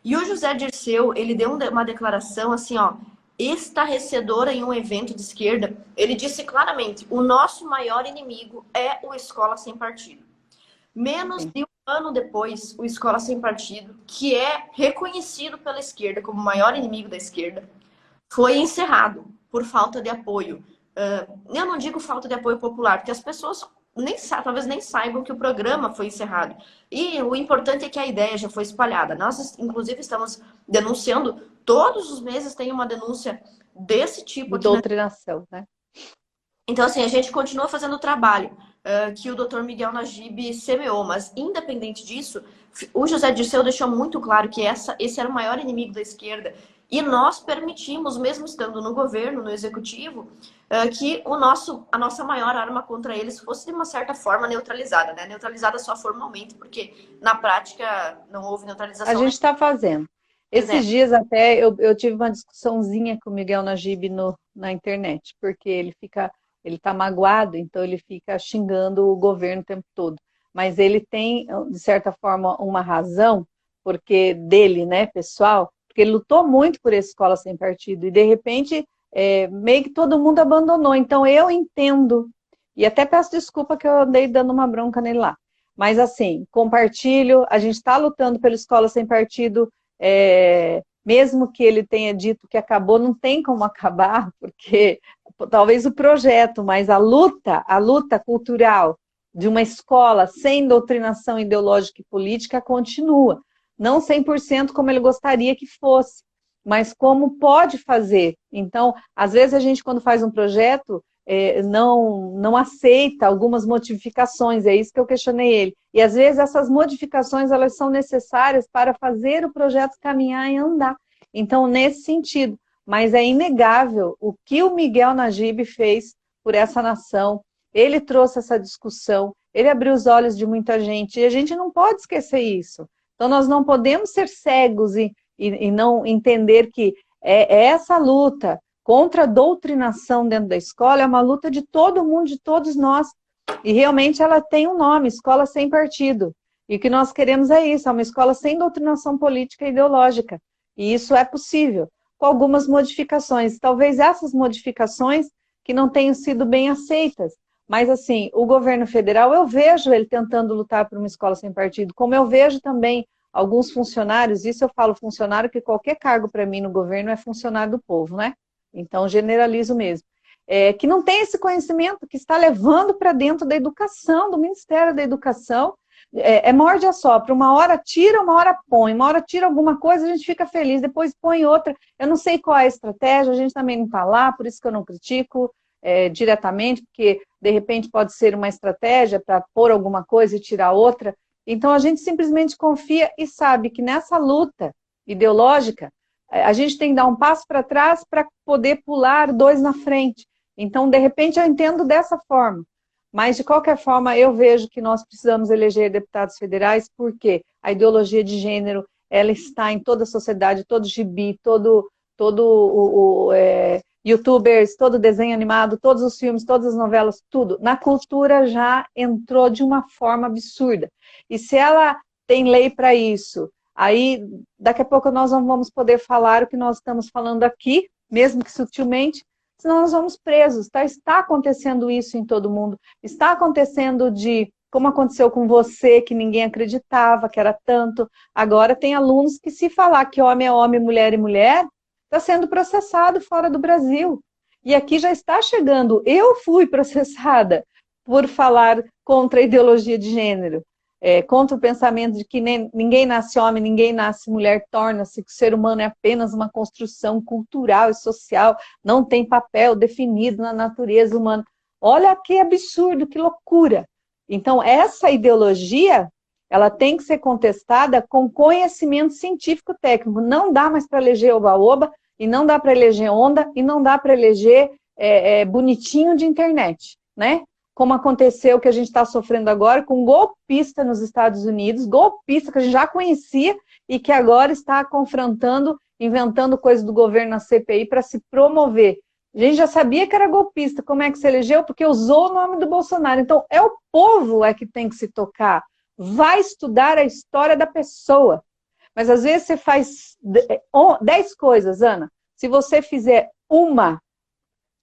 E o José Dirceu, ele deu uma declaração assim, ó, estarrecedora em um evento de esquerda. Ele disse claramente, o nosso maior inimigo é o Escola Sem Partido. Menos de um ano depois, o Escola Sem Partido, que é reconhecido pela esquerda como o maior inimigo da esquerda, foi encerrado por falta de apoio. Eu não digo falta de apoio popular, porque as pessoas talvez nem saibam que o programa foi encerrado. E o importante é que a ideia já foi espalhada. Nós, inclusive, estamos denunciando, todos os meses tem uma denúncia desse tipo. De doutrinação, né? Então, assim, a gente continua fazendo o trabalho que o Dr. Miguel Najib semeou, mas independente disso, o José Dirceu deixou muito claro que esse era o maior inimigo da esquerda. E nós permitimos, mesmo estando no governo, no executivo, que a nossa maior arma contra eles fosse, de uma certa forma, neutralizada, né? Neutralizada só formalmente, porque na prática não houve neutralização. A gente está fazendo. Esses dias até eu tive uma discussãozinha com o Miguel Najib na internet, porque ele está magoado, então ele fica xingando o governo o tempo todo. Mas ele tem, de certa forma, uma razão, porque dele, né, pessoal, porque ele lutou muito por essa escola sem partido, e de repente, meio que todo mundo abandonou. Então eu entendo, e até peço desculpa que eu andei dando uma bronca nele lá. Mas assim, compartilho, a gente está lutando pela escola sem partido, mesmo que ele tenha dito que acabou, não tem como acabar, porque talvez o projeto, mas a luta cultural de uma escola sem doutrinação ideológica e política continua. Não 100% como ele gostaria que fosse, mas como pode fazer. Então, às vezes a gente, quando faz um projeto, não aceita algumas modificações, é isso que eu questionei ele. E às vezes essas modificações elas são necessárias para fazer o projeto caminhar e andar. Então, nesse sentido, mas é inegável o que o Miguel Najib fez por essa nação. Ele trouxe essa discussão, ele abriu os olhos de muita gente, e a gente não pode esquecer isso. Então, nós não podemos ser cegos e não entender que essa luta contra a doutrinação dentro da escola é uma luta de todo mundo, de todos nós. E realmente ela tem um nome, Escola Sem Partido. E o que nós queremos é isso, é uma escola sem doutrinação política e ideológica. E isso é possível, com algumas modificações. Talvez essas modificações que não tenham sido bem aceitas. Mas assim, o governo federal, eu vejo ele tentando lutar por uma escola sem partido, como eu vejo também alguns funcionários, isso eu falo funcionário, que qualquer cargo para mim no governo é funcionário do povo, né? Então, generalizo mesmo. Que não tem esse conhecimento, que está levando para dentro da educação, do Ministério da Educação, morde a sopra, uma hora tira, uma hora põe, uma hora tira alguma coisa, a gente fica feliz, depois põe outra. Eu não sei qual é a estratégia, a gente também não está lá, por isso que eu não critico diretamente, porque de repente pode ser uma estratégia para pôr alguma coisa e tirar outra. Então a gente simplesmente confia e sabe que nessa luta ideológica, a gente tem que dar um passo para trás para poder pular dois na frente. Então, de repente, eu entendo dessa forma. Mas, de qualquer forma, eu vejo que nós precisamos eleger deputados federais, porque a ideologia de gênero, ela está em toda a sociedade, todo gibi, todo youtubers, todo desenho animado, todos os filmes, todas as novelas, tudo. Na cultura já entrou de uma forma absurda. E se ela tem lei para isso, aí daqui a pouco nós não vamos poder falar o que nós estamos falando aqui, mesmo que sutilmente, senão nós vamos presos. Tá? Está acontecendo isso em todo mundo. Está acontecendo como aconteceu com você, que ninguém acreditava, que era tanto. Agora tem alunos que, se falar que homem é homem, mulher é mulher, está sendo processado fora do Brasil. E aqui já está chegando. Eu fui processada por falar contra a ideologia de gênero, contra o pensamento de que ninguém nasce homem, ninguém nasce mulher, torna-se que o ser humano é apenas uma construção cultural e social, não tem papel definido na natureza humana. Olha que absurdo, que loucura. Então, essa ideologia, ela tem que ser contestada com conhecimento científico técnico. Não dá mais para eleger oba-oba, e não dá para eleger onda, e não dá para eleger bonitinho de internet, né? Como aconteceu, que a gente está sofrendo agora, com um golpista nos Estados Unidos, golpista que a gente já conhecia, e que agora está confrontando, inventando coisas do governo na CPI para se promover. A gente já sabia que era golpista. Como é que se elegeu? Porque usou o nome do Bolsonaro. Então, é o povo que tem que se tocar. Vai estudar a história da pessoa. Mas, às vezes, você faz 10 coisas, Ana. Se você fizer uma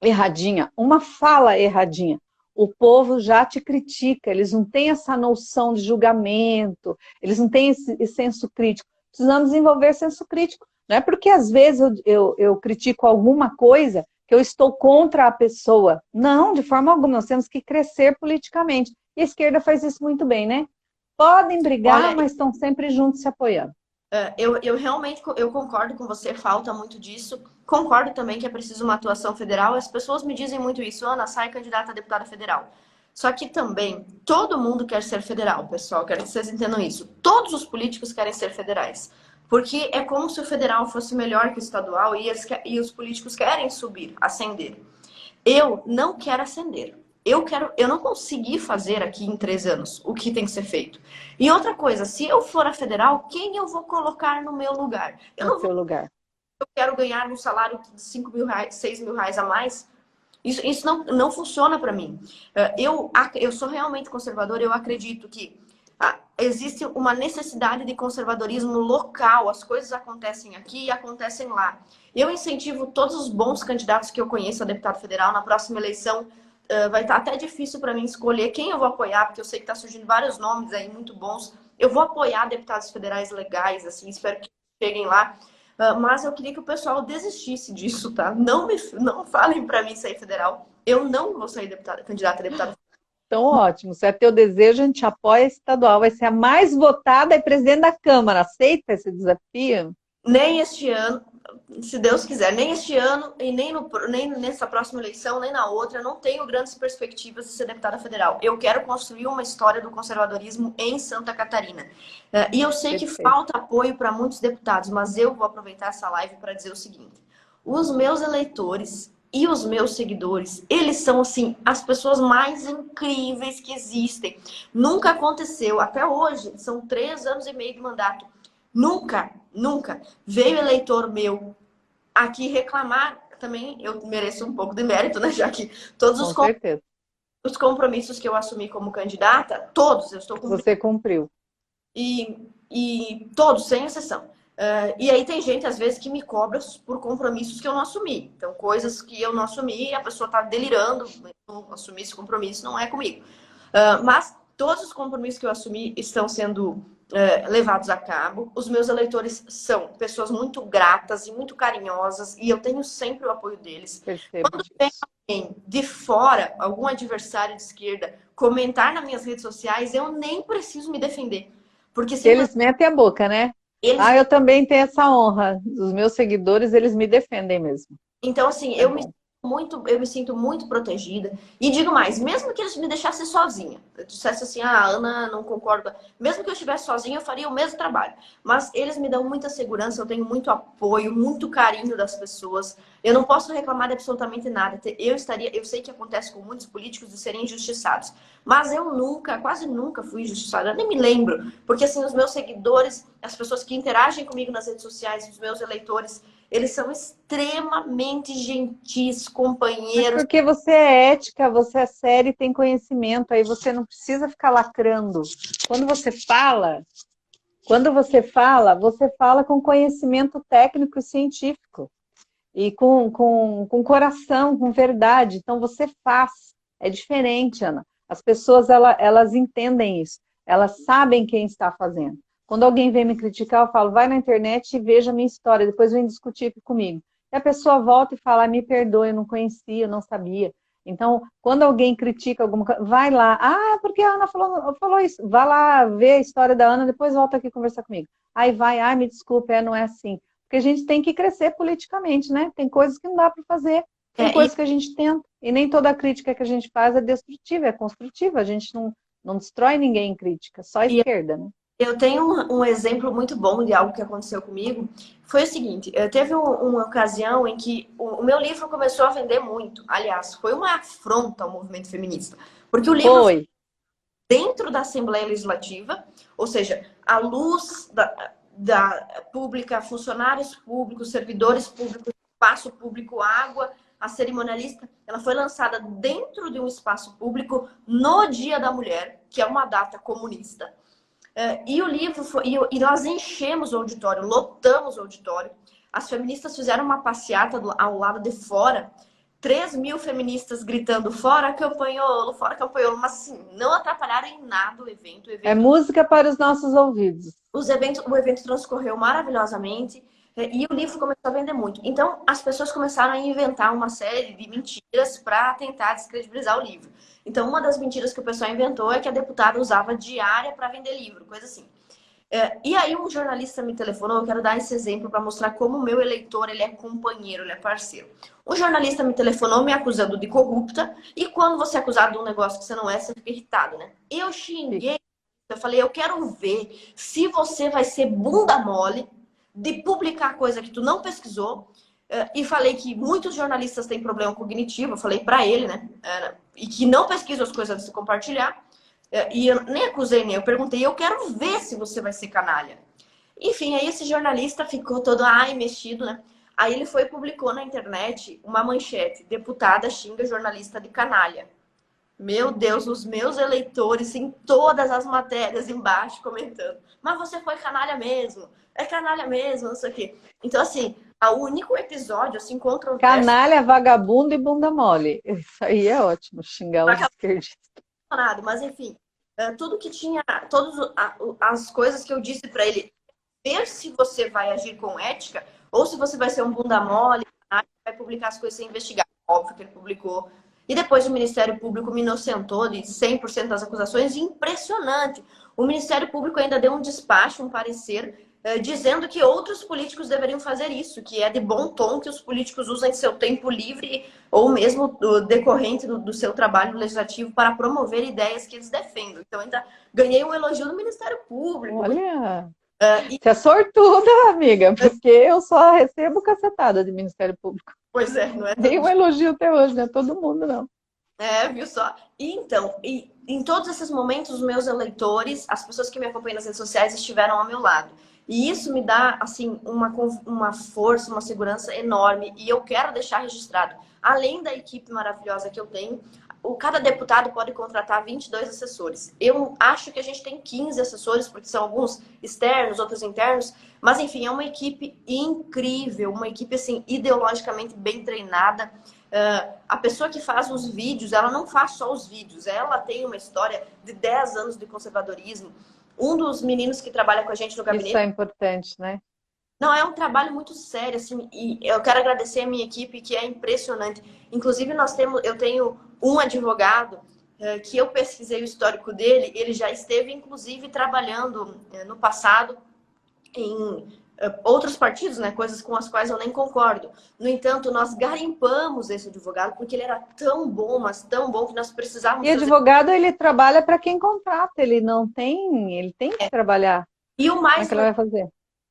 erradinha, uma fala erradinha, o povo já te critica. Eles não têm essa noção de julgamento, eles não têm esse senso crítico. Precisamos desenvolver senso crítico. Não é porque, às vezes, eu critico alguma coisa que eu estou contra a pessoa. Não, de forma alguma, nós temos que crescer politicamente. E a esquerda faz isso muito bem, né? Podem brigar, Olha, mas estão sempre juntos se apoiando. eu realmente eu concordo com você, falta muito disso. Concordo também que é preciso uma atuação federal. As pessoas me dizem muito isso, Ana, sai candidata a deputada federal. Só que também, todo mundo quer ser federal, pessoal, quero que vocês entendam isso. Todos os políticos querem ser federais. Porque é como se o federal fosse melhor que o estadual e os políticos querem subir, ascender. Eu não quero ascender. Eu não consegui fazer aqui em 3 anos o que tem que ser feito. E outra coisa, se eu for a federal, quem eu vou colocar no meu lugar? No seu lugar. Eu quero ganhar um salário de 5 mil reais, 6 mil reais a mais. Isso não funciona para mim. Eu sou realmente conservadora, eu acredito que existe uma necessidade de conservadorismo local. As coisas acontecem aqui e acontecem lá. Eu incentivo todos os bons candidatos que eu conheço a deputado federal. Na próxima eleição vai estar até difícil para mim escolher quem eu vou apoiar, porque eu sei que está surgindo vários nomes aí muito bons. Eu vou apoiar deputados federais legais, assim, espero que cheguem lá. Mas eu queria que o pessoal desistisse disso, tá? Não falem para mim sair federal. Eu não vou sair candidata a deputada. Então, ótimo. Se é teu desejo, a gente apoia a estadual. Vai ser a mais votada e presidente da Câmara. Aceita esse desafio? Nem este ano, se Deus quiser, nem este ano e nem nessa próxima eleição, nem na outra, eu não tenho grandes perspectivas de ser deputada federal. Eu quero construir uma história do conservadorismo em Santa Catarina. E eu sei que falta apoio para muitos deputados, mas eu vou aproveitar essa live para dizer o seguinte: os meus eleitores e os meus seguidores, eles são, assim, as pessoas mais incríveis que existem. Nunca aconteceu, até hoje, são 3 anos e meio de mandato. Nunca veio eleitor meu aqui reclamar. Também eu mereço um pouco de mérito, né? Já que todos os compromissos que eu assumi como candidata, todos eu estou cumprindo. Você cumpriu. E todos, sem exceção. E aí tem gente, às vezes, que me cobra por compromissos que eu não assumi. Então, coisas que eu não assumi, a pessoa está delirando, não assumir esse compromisso, não é comigo. Mas todos os compromissos que eu assumi estão sendo levados a cabo. Os meus eleitores são pessoas muito gratas e muito carinhosas, e eu tenho sempre o apoio deles. Percebo Quando vem alguém de fora, algum adversário de esquerda, comentar nas minhas redes sociais, eu nem preciso me defender. Porque eles metem a boca, né? Eu também tenho essa honra. Os meus seguidores, eles me defendem mesmo. Então, assim, eu me sinto muito protegida. E digo mais, mesmo que eles me deixassem sozinha, eu dissesse assim, Ana, não concordo. Mesmo que eu estivesse sozinha, eu faria o mesmo trabalho. Mas eles me dão muita segurança, eu tenho muito apoio, muito carinho das pessoas. Eu não posso reclamar de absolutamente nada. Eu sei que acontece com muitos políticos de serem injustiçados. Mas eu quase nunca fui injustiçada. Eu nem me lembro. Porque, assim, os meus seguidores, as pessoas que interagem comigo nas redes sociais, os meus eleitores, eles são extremamente gentis, companheiros. Mas porque você é ética, você é séria e tem conhecimento, aí você não precisa ficar lacrando. Quando você fala, você fala com conhecimento técnico e científico. E com coração, com verdade. Então você faz. É diferente, Ana. As pessoas, elas entendem isso. Elas sabem quem está fazendo. Quando alguém vem me criticar, eu falo, vai na internet e veja a minha história, depois vem discutir comigo. E a pessoa volta e fala, me perdoe, eu não conhecia, eu não sabia. Então, quando alguém critica alguma coisa, vai lá. Porque a Ana falou isso. Vai lá ver a história da Ana, depois volta aqui conversar comigo. Aí vai, me desculpe, não é assim. Porque a gente tem que crescer politicamente, né? Tem coisas que não dá para fazer. Tem É, coisas que a gente tenta, e nem toda crítica que a gente faz é destrutiva, é construtiva. A gente não destrói ninguém em crítica, só a e esquerda, né? eu tenho um exemplo muito bom de algo que aconteceu comigo. Foi o seguinte, teve uma ocasião em que o meu livro começou a vender muito. Aliás, foi uma afronta ao movimento feminista. Porque o livro foi Foi. dentro da Assembleia Legislativa, ou seja, a luz da pública, funcionários públicos, servidores públicos, espaço público, água, a cerimonialista, ela foi lançada dentro de um espaço público no Dia da Mulher, que é uma data comunista. E o livro foi, e nós enchemos o auditório, lotamos o auditório. As feministas fizeram uma passeata ao lado de fora, 3.000 feministas gritando fora campanholo, mas assim, não atrapalharam em nada o evento. É música para os nossos ouvidos. O evento transcorreu maravilhosamente e o livro começou a vender muito. Então, as pessoas começaram a inventar uma série de mentiras para tentar descredibilizar o livro. Então, uma das mentiras que o pessoal inventou é que a deputada usava diária para vender livro, coisa assim. E aí um jornalista me telefonou, eu quero dar esse exemplo para mostrar como o meu eleitor ele é companheiro, ele é parceiro. Um jornalista me telefonou me acusando de corrupta, e quando você é acusado de um negócio que você não é, você fica irritado, né? Eu xinguei, eu falei, eu quero ver se você vai ser bunda mole de publicar coisa que tu não pesquisou, e falei que muitos jornalistas têm problema cognitivo, eu falei para ele, né? E que não pesquisam as coisas antes de compartilhar. E eu nem acusei, nem eu perguntei, eu quero ver se você vai ser canalha. Enfim, aí esse jornalista ficou todo, mexido, né? Aí ele foi e publicou na internet uma manchete, deputada xinga jornalista de canalha. Meu Deus, os meus eleitores em todas as matérias embaixo comentando, mas você foi canalha mesmo, é canalha mesmo, não sei o quê. Então, assim, o único episódio, assim, controverso... Canalha, vagabundo e bunda mole. Isso aí é ótimo, xingar os esquerdistas. Mas enfim, tudo que tinha, todas as coisas que eu disse para ele, ver se você vai agir com ética ou se você vai ser um bunda mole, vai publicar as coisas sem investigar. Óbvio que ele publicou. E depois o Ministério Público me inocentou de 100% das acusações. Impressionante. O Ministério Público ainda deu um despacho, um parecer, dizendo que outros políticos deveriam fazer isso, que é de bom tom que os políticos usem seu tempo livre ou mesmo decorrente do seu trabalho legislativo para promover ideias que eles defendam. Então, ainda ganhei um elogio do Ministério Público. Olha, você é sortuda, amiga, porque eu só recebo cacetada de Ministério Público. Pois é, não é? Nem um elogio até hoje, não é todo mundo, não. Viu só? E então, em todos esses momentos, os meus eleitores, as pessoas que me acompanham nas redes sociais estiveram ao meu lado. E isso me dá, assim, uma força, uma segurança enorme. E eu quero deixar registrado. Além da equipe maravilhosa que eu tenho, cada deputado pode contratar 22 assessores. Eu acho que a gente tem 15 assessores, porque são alguns externos, outros internos. Mas, enfim, é uma equipe incrível. Uma equipe, assim, ideologicamente bem treinada. A pessoa que faz os vídeos, ela não faz só os vídeos. Ela tem uma história de 10 anos de conservadorismo. Um dos meninos que trabalha com a gente no gabinete... Isso é importante, né? Não, é um trabalho muito sério, assim, e eu quero agradecer a minha equipe, que é impressionante. Inclusive, eu tenho um advogado que eu pesquisei o histórico dele, ele já esteve, inclusive, trabalhando no passado em outros partidos, né, coisas com as quais eu nem concordo. No entanto, nós garimpamos esse advogado porque ele era tão bom, mas tão bom que nós precisávamos E advogado, ele trabalha para quem contrata, ele tem que trabalhar. E o Como é mais que ele vai fazer?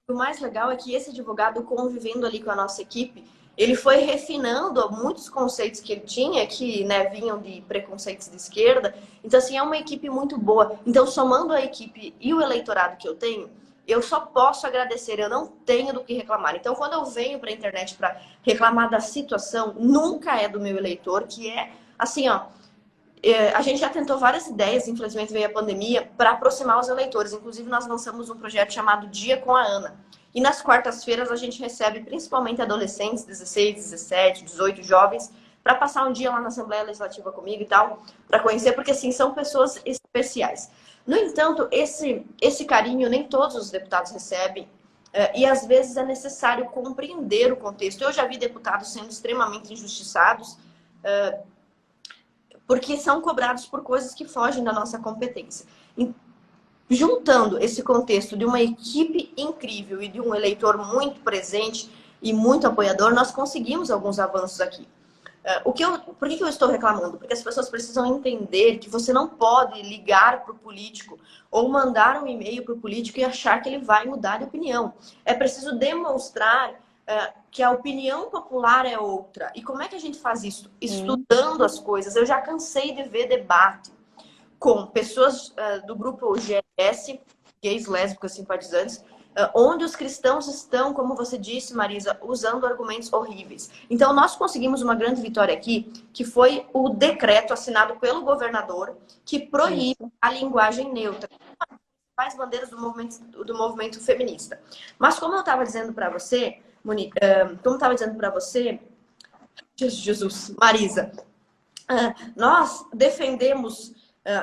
O mais legal é que esse advogado, convivendo ali com a nossa equipe, ele foi refinando muitos conceitos que ele tinha, que, né, vinham de preconceitos de esquerda. Então, assim, é uma equipe muito boa. Então, somando a equipe e o eleitorado que eu tenho, eu só posso agradecer, eu não tenho do que reclamar. Então, quando eu venho para a internet para reclamar da situação, nunca é do meu eleitor, que é, assim, ó, a gente já tentou várias ideias, infelizmente veio a pandemia, para aproximar os eleitores. Inclusive, nós lançamos um projeto chamado Dia com a Ana. E nas quartas-feiras a gente recebe principalmente adolescentes, 16, 17, 18 jovens, para passar um dia lá na Assembleia Legislativa comigo e tal, para conhecer, porque assim, são pessoas especiais. No entanto, esse carinho nem todos os deputados recebem, e às vezes é necessário compreender o contexto. Eu já vi deputados sendo extremamente injustiçados, porque são cobrados por coisas que fogem da nossa competência. Juntando esse contexto de uma equipe incrível e de um eleitor muito presente e muito apoiador, nós conseguimos alguns avanços aqui. Por que eu estou reclamando? Porque as pessoas precisam entender que você não pode ligar para o político ou mandar um e-mail para o político e achar que ele vai mudar de opinião. É preciso demonstrar que a opinião popular é outra. E como é que a gente faz isso? Estudando as coisas. Eu já cansei de ver debate com pessoas do grupo GLS, gays, lésbicas, simpatizantes, onde os cristãos estão, como você disse, Marisa, usando argumentos horríveis. Então, nós conseguimos uma grande vitória aqui, que foi o decreto assinado pelo governador que proíbe a linguagem neutra, as bandeiras do movimento feminista. Mas como eu estava dizendo para você, Jesus, Marisa, nós defendemos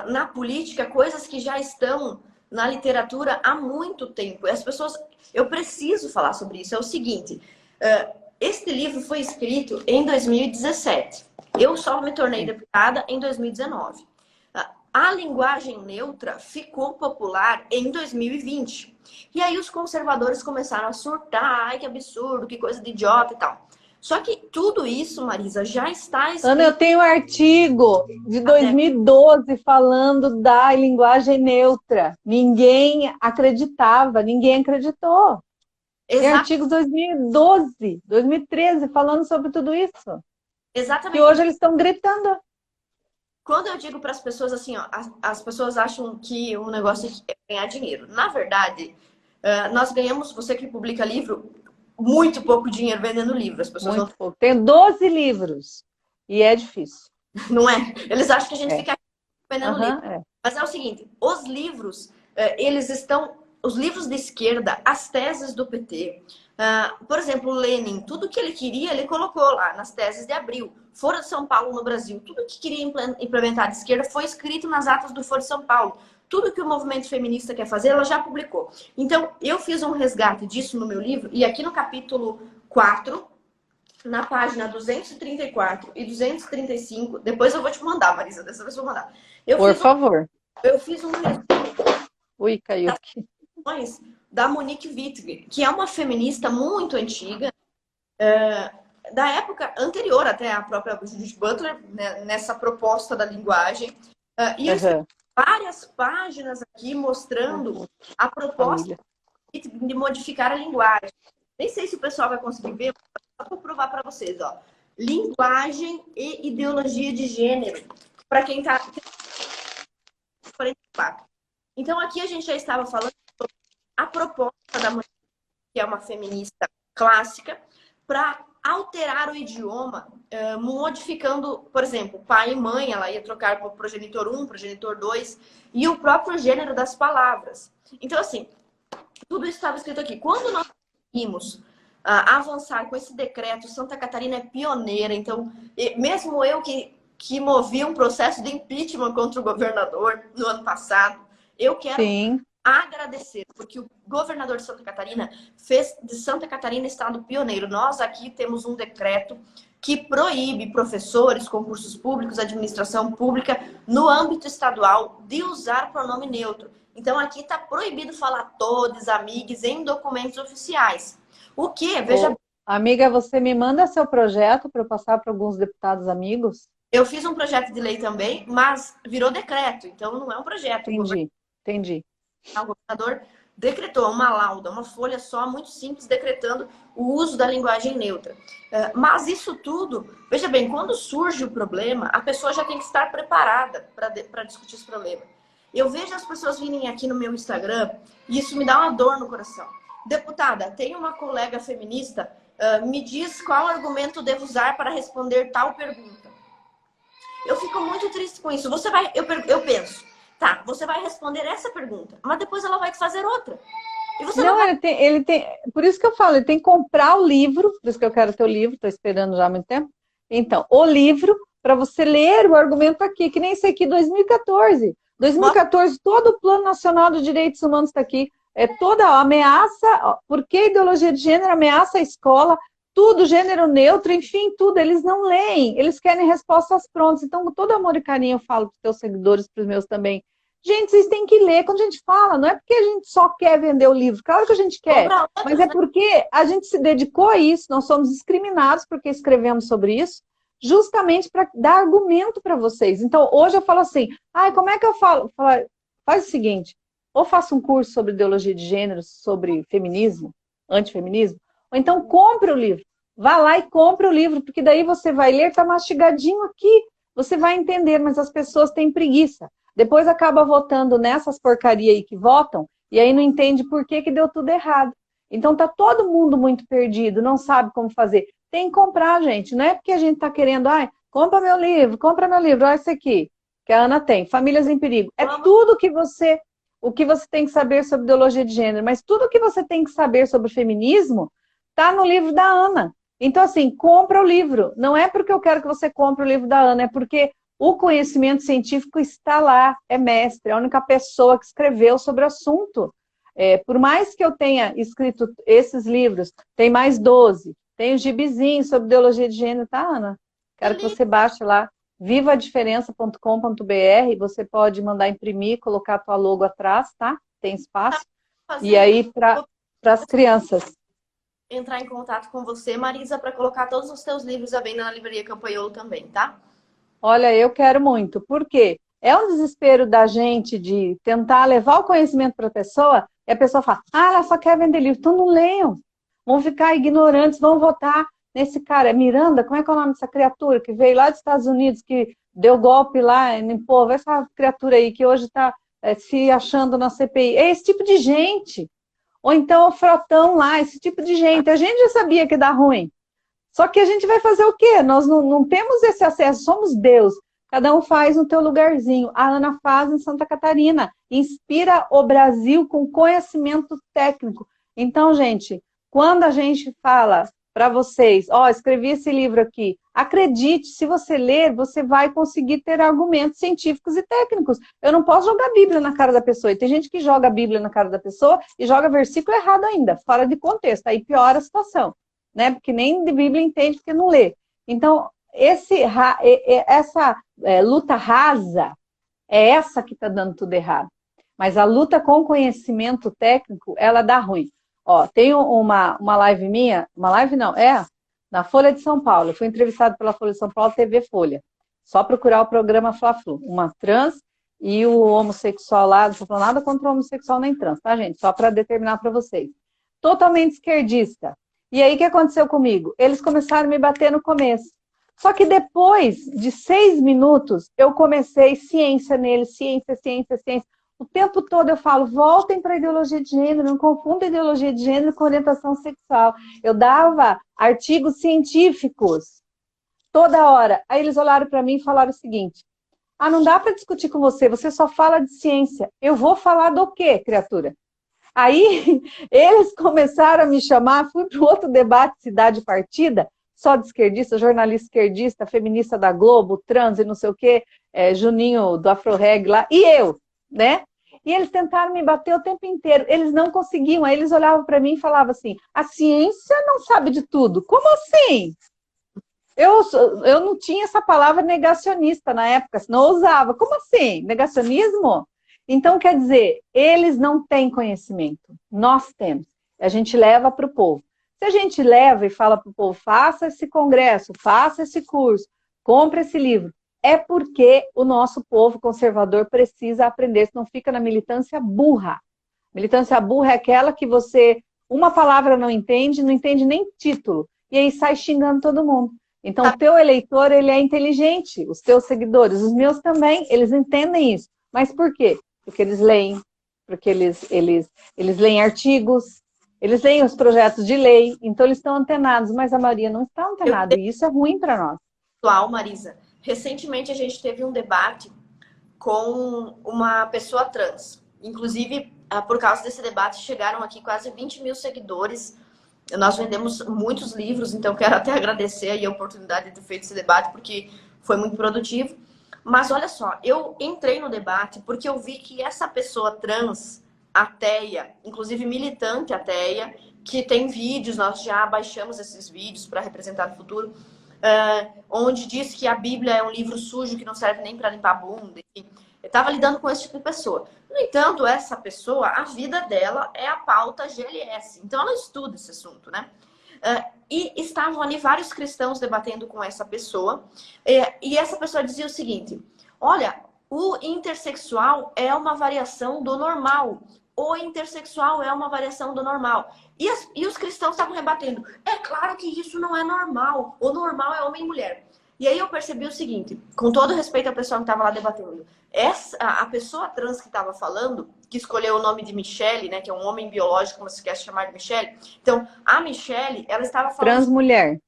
na política coisas que já estão na literatura há muito tempo. E as pessoas... Eu preciso falar sobre isso. É o seguinte, este livro foi escrito em 2017. Eu só me tornei deputada em 2019. A linguagem neutra ficou popular em 2020. E aí os conservadores começaram a surtar. Ai, que absurdo, que coisa de idiota e tal. Só que tudo isso, Marisa, já está escrito... Ana, eu tenho um artigo de 2012 falando da linguagem neutra. Ninguém acreditava, ninguém acreditou. Tem artigos de 2012, 2013 falando sobre tudo isso. Exatamente. E hoje eles estão gritando. Quando eu digo para as pessoas assim, ó, as pessoas acham que o negócio é ganhar dinheiro. Na verdade, nós ganhamos, você que publica livro, muito pouco dinheiro vendendo livro. As pessoas muito pouco. Tem 12 livros e é difícil. Não é? Eles acham que a gente fica vendendo livro. É. Mas é o seguinte, os livros, eles estão... Os livros de esquerda, as teses do PT, por exemplo, Lenin, tudo que ele queria, ele colocou lá nas teses de Abril. Foro de São Paulo no Brasil, tudo que queria implementar de esquerda foi escrito nas atas do Foro de São Paulo. Tudo que o movimento feminista quer fazer, ela já publicou. Então, eu fiz um resgate disso no meu livro, e aqui no capítulo 4, na página 234 e 235, depois eu vou te mandar, Marisa, dessa vez eu vou mandar. Por favor. Eu fiz um resgate. Ui, caiu aqui. Da Monique Wittig, que é uma feminista muito antiga, da época anterior até a própria Judith Butler, né, nessa proposta da linguagem. E eu fiz várias páginas aqui mostrando a proposta de modificar a linguagem. Nem sei se o pessoal vai conseguir ver, só para provar para vocês. Ó. Linguagem e ideologia de gênero. Para quem está... 44. Então, aqui a gente já estava falando sobre a proposta da mulher, que é uma feminista clássica, para alterar o idioma, modificando, por exemplo, pai e mãe, ela ia trocar por progenitor 1, progenitor 2, e o próprio gênero das palavras. Então, assim, tudo isso estava escrito aqui. Quando nós conseguimos avançar com esse decreto, Santa Catarina é pioneira, então, mesmo eu que movi um processo de impeachment contra o governador no ano passado, eu quero agradecer, porque o governador de Santa Catarina fez de Santa Catarina estado pioneiro. Nós aqui temos um decreto que proíbe professores, concursos públicos, administração pública, no âmbito estadual, de usar pronome neutro. Então, aqui está proibido falar todos, amigos, em documentos oficiais. O que? Veja... Amiga, você me manda seu projeto para eu passar para alguns deputados amigos? Eu fiz um projeto de lei também, mas virou decreto, então não é um projeto. Entendi. O governador decretou uma lauda, uma folha só, muito simples, decretando o uso da linguagem neutra. Mas isso tudo, veja bem, quando surge o problema, a pessoa já tem que estar preparada para discutir esse problema. Eu vejo as pessoas virem aqui no meu Instagram e isso me dá uma dor no coração. Deputada, tem uma colega feminista, me diz qual argumento devo usar para responder tal pergunta. Eu fico muito triste com isso. Eu penso, tá, você vai responder essa pergunta, mas depois ela vai fazer outra. E você não vai... ele tem, por isso que eu falo, ele tem que comprar o livro, por isso que eu quero ter o livro, estou esperando já há muito tempo. Então, o livro, para você ler o argumento aqui, que nem esse aqui, 2014. 2014, todo o Plano Nacional dos Direitos Humanos está aqui. É toda a ameaça, porque a ideologia de gênero ameaça a escola, tudo, gênero neutro, enfim, tudo. Eles não leem, eles querem respostas prontas. Então, com todo amor e carinho, eu falo para os teus seguidores, para os meus também. Gente, vocês têm que ler. Quando a gente fala, não é porque a gente só quer vender o livro. Claro que a gente quer, mas é porque a gente se dedicou a isso. Nós somos discriminados porque escrevemos sobre isso. justamente para dar argumento para vocês. Então, hoje eu falo assim, como é que eu falo? Faz o seguinte, ou faça um curso sobre ideologia de gênero, sobre feminismo, antifeminismo, ou então compre o livro. Vá lá e compre o livro, porque daí você vai ler, tá mastigadinho aqui, você vai entender, mas as pessoas têm preguiça. Depois acaba votando nessas porcarias aí que votam, e aí não entende por que deu tudo errado. Então tá todo mundo muito perdido, não sabe como fazer. Tem que comprar, gente. Não é porque a gente tá querendo, compra meu livro, olha esse aqui, que a Ana tem, Famílias em Perigo. É tudo o que você tem que saber sobre ideologia de gênero, mas tudo o que você tem que saber sobre feminismo tá no livro da Ana. Então, assim, compra o livro. Não é porque eu quero que você compre o livro da Ana, é porque o conhecimento científico está lá, é mestre, é a única pessoa que escreveu sobre o assunto. Por mais que eu tenha escrito esses livros, tem mais 12, tem o gibizinho sobre ideologia de gênero, tá, Ana? Quero que você baixe lá, vivadiferença.com.br, você pode mandar imprimir, colocar a tua logo atrás, tá? Tem espaço. E aí, para as crianças. Entrar em contato com você, Marisa, para colocar todos os teus livros à venda na Livraria Campanholo também, tá? Olha, eu quero muito. Por quê? É um desespero da gente de tentar levar o conhecimento para a pessoa e a pessoa fala, ela só quer vender livro. Então não leiam. Vão ficar ignorantes, vão votar nesse cara. É Miranda? Como é que é o nome dessa criatura que veio lá dos Estados Unidos, que deu golpe lá em povo? Essa criatura aí que hoje está se achando na CPI. É esse tipo de gente. Ou então o Frotão lá, esse tipo de gente. A gente já sabia que dá ruim. Só que a gente vai fazer o quê? Nós não temos esse acesso, somos Deus. Cada um faz no teu lugarzinho. A Ana faz em Santa Catarina. Inspira o Brasil com conhecimento técnico. Então, gente, quando a gente fala para vocês, escrevi esse livro aqui, acredite, se você ler, você vai conseguir ter argumentos científicos e técnicos. Eu não posso jogar a Bíblia na cara da pessoa. E tem gente que joga a Bíblia na cara da pessoa e joga versículo errado ainda, fora de contexto. Aí piora a situação. Né? Porque nem de Bíblia entende porque não lê. Então, essa luta rasa é essa que está dando tudo errado. Mas a luta com conhecimento técnico, ela dá ruim. Tem uma live minha, uma live não, na Folha de São Paulo. Eu fui entrevistada pela Folha de São Paulo, TV Folha. Só procurar o programa Fla-Flu. Uma trans e o homossexual lá, não estou falando nada contra o homossexual nem trans, tá, gente? Só para determinar para vocês. Totalmente esquerdista. E aí, o que aconteceu comigo? Eles começaram a me bater no começo. Só que depois de 6 minutos, eu comecei ciência neles, ciência. O tempo todo eu falo, voltem para a ideologia de gênero, não confundam ideologia de gênero com orientação sexual. Eu dava artigos científicos toda hora. Aí eles olharam para mim e falaram o seguinte, não dá para discutir com você, você só fala de ciência. Eu vou falar do quê, criatura? Aí eles começaram a me chamar, fui para outro debate, Cidade Partida, só de esquerdista, jornalista esquerdista, feminista da Globo, trans e não sei o quê, Juninho do Afroreg lá, e eu, né? E eles tentaram me bater o tempo inteiro, eles não conseguiam, aí eles olhavam para mim e falavam assim, a ciência não sabe de tudo, como assim? Eu não tinha essa palavra negacionista na época, senão eu usava, como assim? Negacionismo? Então, quer dizer, eles não têm conhecimento, nós temos. A gente leva para o povo. Se a gente leva e fala para o povo, faça esse congresso, faça esse curso, compre esse livro, é porque o nosso povo conservador precisa aprender, senão fica na militância burra. Militância burra é aquela que você, uma palavra não entende nem título, e aí sai xingando todo mundo. Então, o teu eleitor, ele é inteligente, os teus seguidores, os meus também, eles entendem isso. Mas por quê? Porque eles leem, porque eles leem artigos, eles leem os projetos de lei, então eles estão antenados, mas a maioria não está antenada, e isso é ruim para nós. Marisa, recentemente a gente teve um debate com uma pessoa trans. Inclusive, por causa desse debate, chegaram aqui quase 20 mil seguidores. Nós vendemos muitos livros, então quero até agradecer aí a oportunidade de ter feito esse debate, porque foi muito produtivo. Mas olha só, eu entrei no debate porque eu vi que essa pessoa trans, ateia, inclusive militante ateia, que tem vídeos, nós já baixamos esses vídeos para representar no futuro, onde diz que a Bíblia é um livro sujo que não serve nem para limpar a bunda, enfim. Eu estava lidando com esse tipo de pessoa. No entanto, essa pessoa, a vida dela é a pauta GLS, então ela estuda esse assunto, né? E estavam ali vários cristãos debatendo com essa pessoa. E essa pessoa dizia o seguinte: olha, o intersexual é uma variação do normal. O intersexual é uma variação do normal. E os cristãos estavam rebatendo: é claro que isso não é normal. O normal é homem e mulher. E aí eu percebi o seguinte, com todo respeito ao pessoal que estava lá debatendo, a pessoa trans que estava falando, que escolheu o nome de Michele, né, que é um homem biológico, como se quer chamar de Michele. Então, a Michele, ela estava falando Transmulher.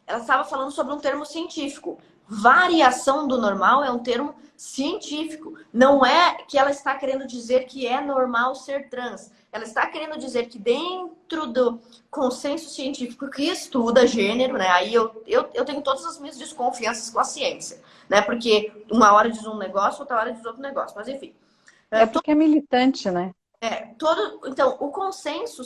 ela estava falando sobre um termo científico. Variação do normal é um termo científico. Não é que ela está querendo dizer que é normal ser trans. Ela está querendo dizer que dentro do consenso científico que estuda gênero, né? Aí eu tenho todas as minhas desconfianças com a ciência, né? Porque uma hora diz um negócio, outra hora diz outro negócio. Mas enfim. É porque é militante, né? Então, o consenso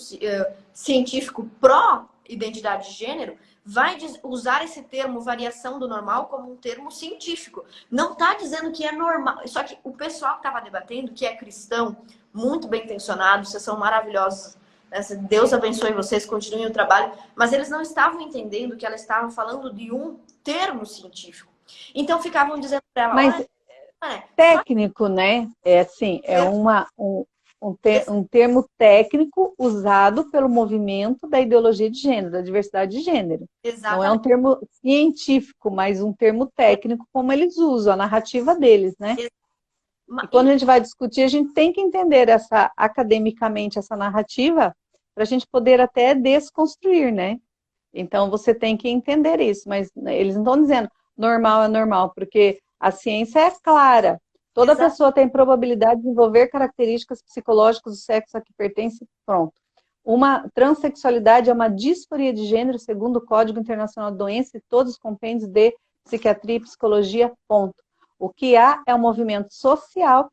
científico pró-identidade de gênero vai usar esse termo variação do normal como um termo científico. Não está dizendo que é normal. Só que o pessoal que estava debatendo, que é cristão, muito bem intencionado, vocês são maravilhosos, né? Deus abençoe vocês, continuem o trabalho, mas eles não estavam entendendo que ela estava falando de um termo científico. Então ficavam dizendo para ela, Mas técnico, né? É assim, um termo técnico usado pelo movimento da ideologia de gênero, da diversidade de gênero. Exatamente. Não é um termo científico, mas um termo técnico, como eles usam, a narrativa deles, né? E quando a gente vai discutir, a gente tem que entender academicamente essa narrativa para a gente poder até desconstruir, né? Então, você tem que entender isso, mas eles não estão dizendo normal é normal, porque a ciência é clara. Toda pessoa tem probabilidade de desenvolver características psicológicas do sexo a que pertence, pronto. Uma transexualidade é uma disforia de gênero, segundo o Código Internacional de Doenças e todos os compêndios de psiquiatria e psicologia, ponto. O que há é um movimento social,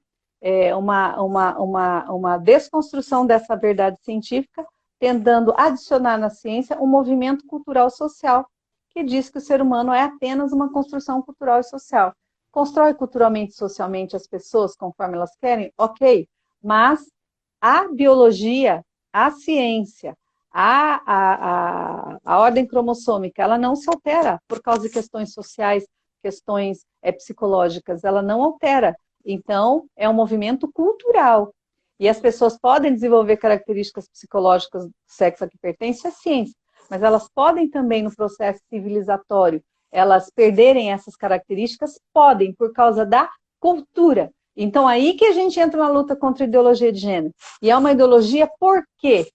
uma desconstrução dessa verdade científica, tentando adicionar na ciência um movimento cultural social, que diz que o ser humano é apenas uma construção cultural e social. Constrói culturalmente e socialmente as pessoas conforme elas querem? Ok, mas a biologia, a ciência, a ordem cromossômica, ela não se altera por causa de questões sociais, questões psicológicas, ela não altera. Então, é um movimento cultural. E as pessoas podem desenvolver características psicológicas do sexo a que pertence à ciência, mas elas podem também, no processo civilizatório, elas perderem essas características? Podem, por causa da cultura. Então, aí que a gente entra na luta contra a ideologia de gênero. E é uma ideologia por quê?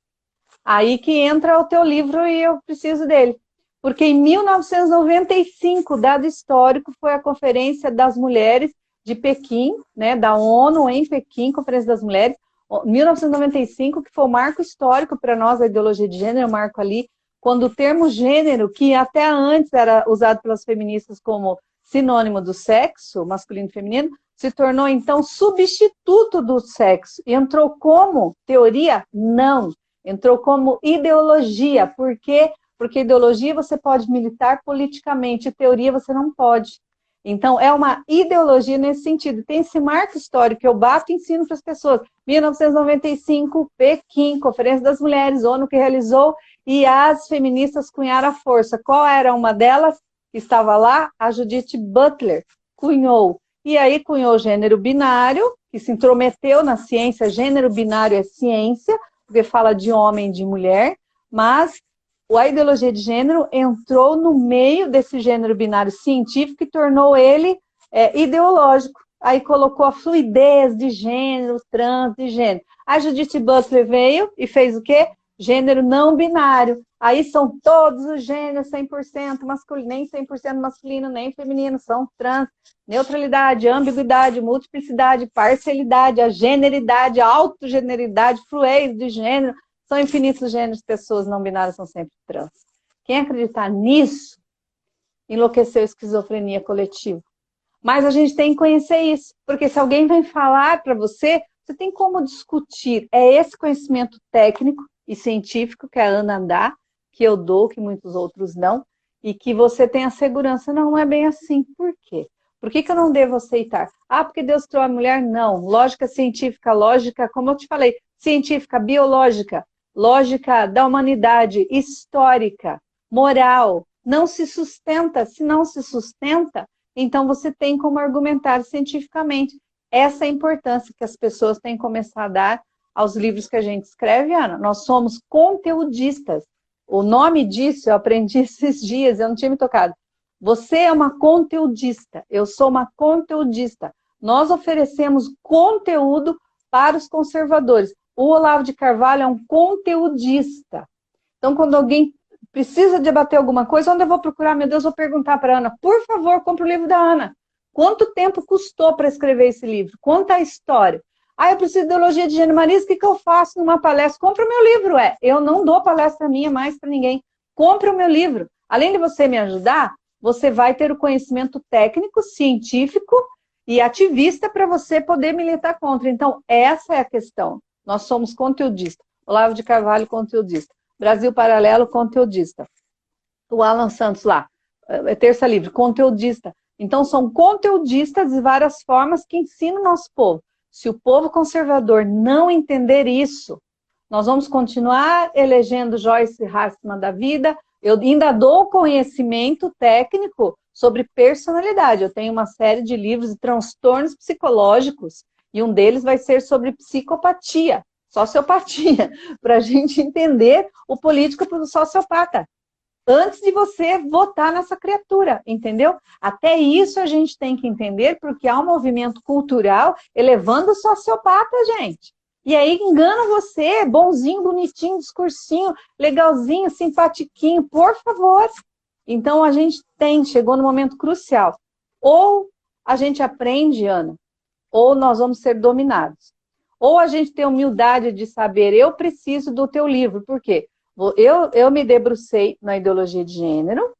Aí que entra o teu livro e eu preciso dele. Porque em 1995, dado histórico, foi a Conferência das Mulheres de Pequim, né, da ONU em Pequim, Conferência das Mulheres, 1995, que foi o marco histórico para nós, a ideologia de gênero, o marco ali, quando o termo gênero, que até antes era usado pelas feministas como sinônimo do sexo, masculino e feminino, se tornou, então, substituto do sexo. E entrou como teoria? Não. Entrou como ideologia. Por quê? Porque ideologia você pode militar politicamente, teoria você não pode. Então, é uma ideologia nesse sentido. Tem esse marco histórico que eu bato e ensino para as pessoas. 1995, Pequim, Conferência das Mulheres, ONU que realizou, e as feministas cunharam a força. Qual era uma delas que estava lá? A Judith Butler cunhou. E aí cunhou o gênero binário, que se intrometeu na ciência. Gênero binário é ciência, porque fala de homem e de mulher, mas a ideologia de gênero entrou no meio desse gênero binário científico e tornou ele ideológico. Aí colocou a fluidez de gênero, trans de gênero. A Judith Butler veio e fez o quê? Gênero não binário. Aí são todos os gêneros 100% masculino, nem 100% masculino, nem feminino, são trans, neutralidade, ambiguidade, multiplicidade, parcialidade, a generidade, a autogeneridade, fluidez de gênero, são infinitos gêneros, pessoas não binárias são sempre trans. Quem acreditar nisso, enlouqueceu a esquizofrenia coletiva. Mas a gente tem que conhecer isso, porque se alguém vem falar para você, você tem como discutir. É esse conhecimento técnico e científico que a Ana dá, que eu dou, que muitos outros não, e que você tem a segurança. Não é bem assim. Por quê? Por que eu não devo aceitar? Ah, porque Deus criou a mulher? Não. Lógica científica, lógica, como eu te falei, científica, biológica. lógica da humanidade, histórica, moral, não se sustenta. Se não se sustenta, então você tem como argumentar cientificamente. Essa é a importância que as pessoas têm que começar a dar aos livros que a gente escreve, Ana. Nós somos conteudistas. O nome disso eu aprendi esses dias, eu não tinha me tocado. Você é uma conteudista, eu sou uma conteudista. Nós oferecemos conteúdo para os conservadores. O Olavo de Carvalho é um conteudista. Então, quando alguém precisa debater alguma coisa, onde eu vou procurar? Meu Deus, vou perguntar para a Ana. Por favor, compre o livro da Ana. Quanto tempo custou para escrever esse livro? Conta a história. Ah, eu preciso de ideologia de gênero. Marisa, o que eu faço numa palestra? Compre o meu livro. Eu não dou palestra minha mais para ninguém. Compre o meu livro. Além de você me ajudar, você vai ter o conhecimento técnico, científico e ativista para você poder militar contra. Então, essa é a questão. Nós somos conteudistas. Olavo de Carvalho, conteudista. Brasil Paralelo, conteudista. O Alan Santos lá, Terça Livre, conteudista. Então, são conteudistas de várias formas que ensinam o nosso povo. Se o povo conservador não entender isso, nós vamos continuar elegendo Joyce Hasselman da vida. Eu ainda dou conhecimento técnico sobre personalidade. Eu tenho uma série de livros de transtornos psicológicos e um deles vai ser sobre psicopatia, sociopatia, para a gente entender o político para o sociopata. Antes de você votar nessa criatura, entendeu? Até isso a gente tem que entender, porque há um movimento cultural elevando o sociopata, gente. E aí engana você, bonzinho, bonitinho, discursinho, legalzinho, simpatiquinho, por favor. Então a gente chegou no momento crucial. Ou a gente aprende, Ana, ou nós vamos ser dominados. Ou a gente tem humildade de saber, eu preciso do teu livro, por quê? Eu me debrucei na ideologia de gênero,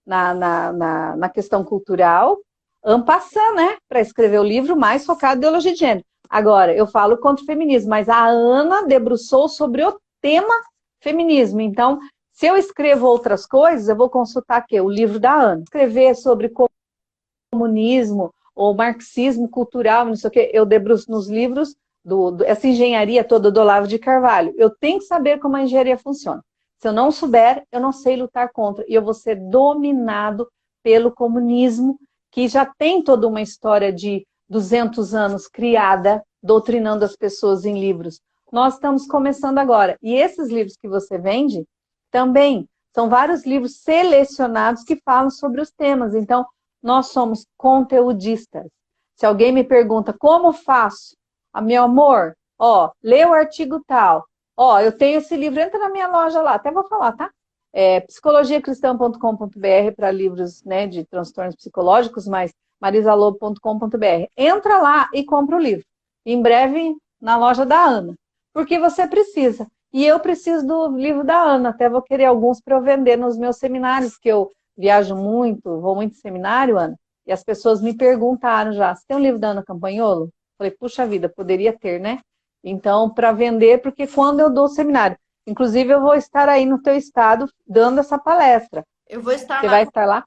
na questão cultural, en passant, né, para escrever o livro mais focado em ideologia de gênero. Agora, eu falo contra o feminismo, mas a Ana debruçou sobre o tema feminismo. Então, se eu escrevo outras coisas, eu vou consultar aqui, o livro da Ana. Escrever sobre comunismo ou marxismo cultural, não sei o quê, eu debruço nos livros essa engenharia toda do Olavo de Carvalho. Eu tenho que saber como a engenharia funciona. Se eu não souber, eu não sei lutar contra. E eu vou ser dominado pelo comunismo, que já tem toda uma história de 200 anos criada, doutrinando as pessoas em livros. Nós estamos começando agora. E esses livros que você vende, também são vários livros selecionados que falam sobre os temas. Então, nós somos conteudistas. Se alguém me pergunta, como faço? Meu amor, lê o artigo tal. Eu tenho esse livro, entra na minha loja lá, até vou falar, tá? Psicologiacristã.com.br para livros, né, de transtornos psicológicos, mas marisalobo.com.br. Entra lá e compra o livro. Em breve, na loja da Ana. Porque você precisa. E eu preciso do livro da Ana. Até vou querer alguns para eu vender nos meus seminários, que eu viajo muito, vou muito em seminário, Ana. E as pessoas me perguntaram já, você tem um livro da Ana Campanholo? Falei, puxa vida, poderia ter, né? Então, para vender, porque quando eu dou seminário, inclusive eu vou estar aí no teu estado dando essa palestra. Eu vou estar Você lá. vai estar lá?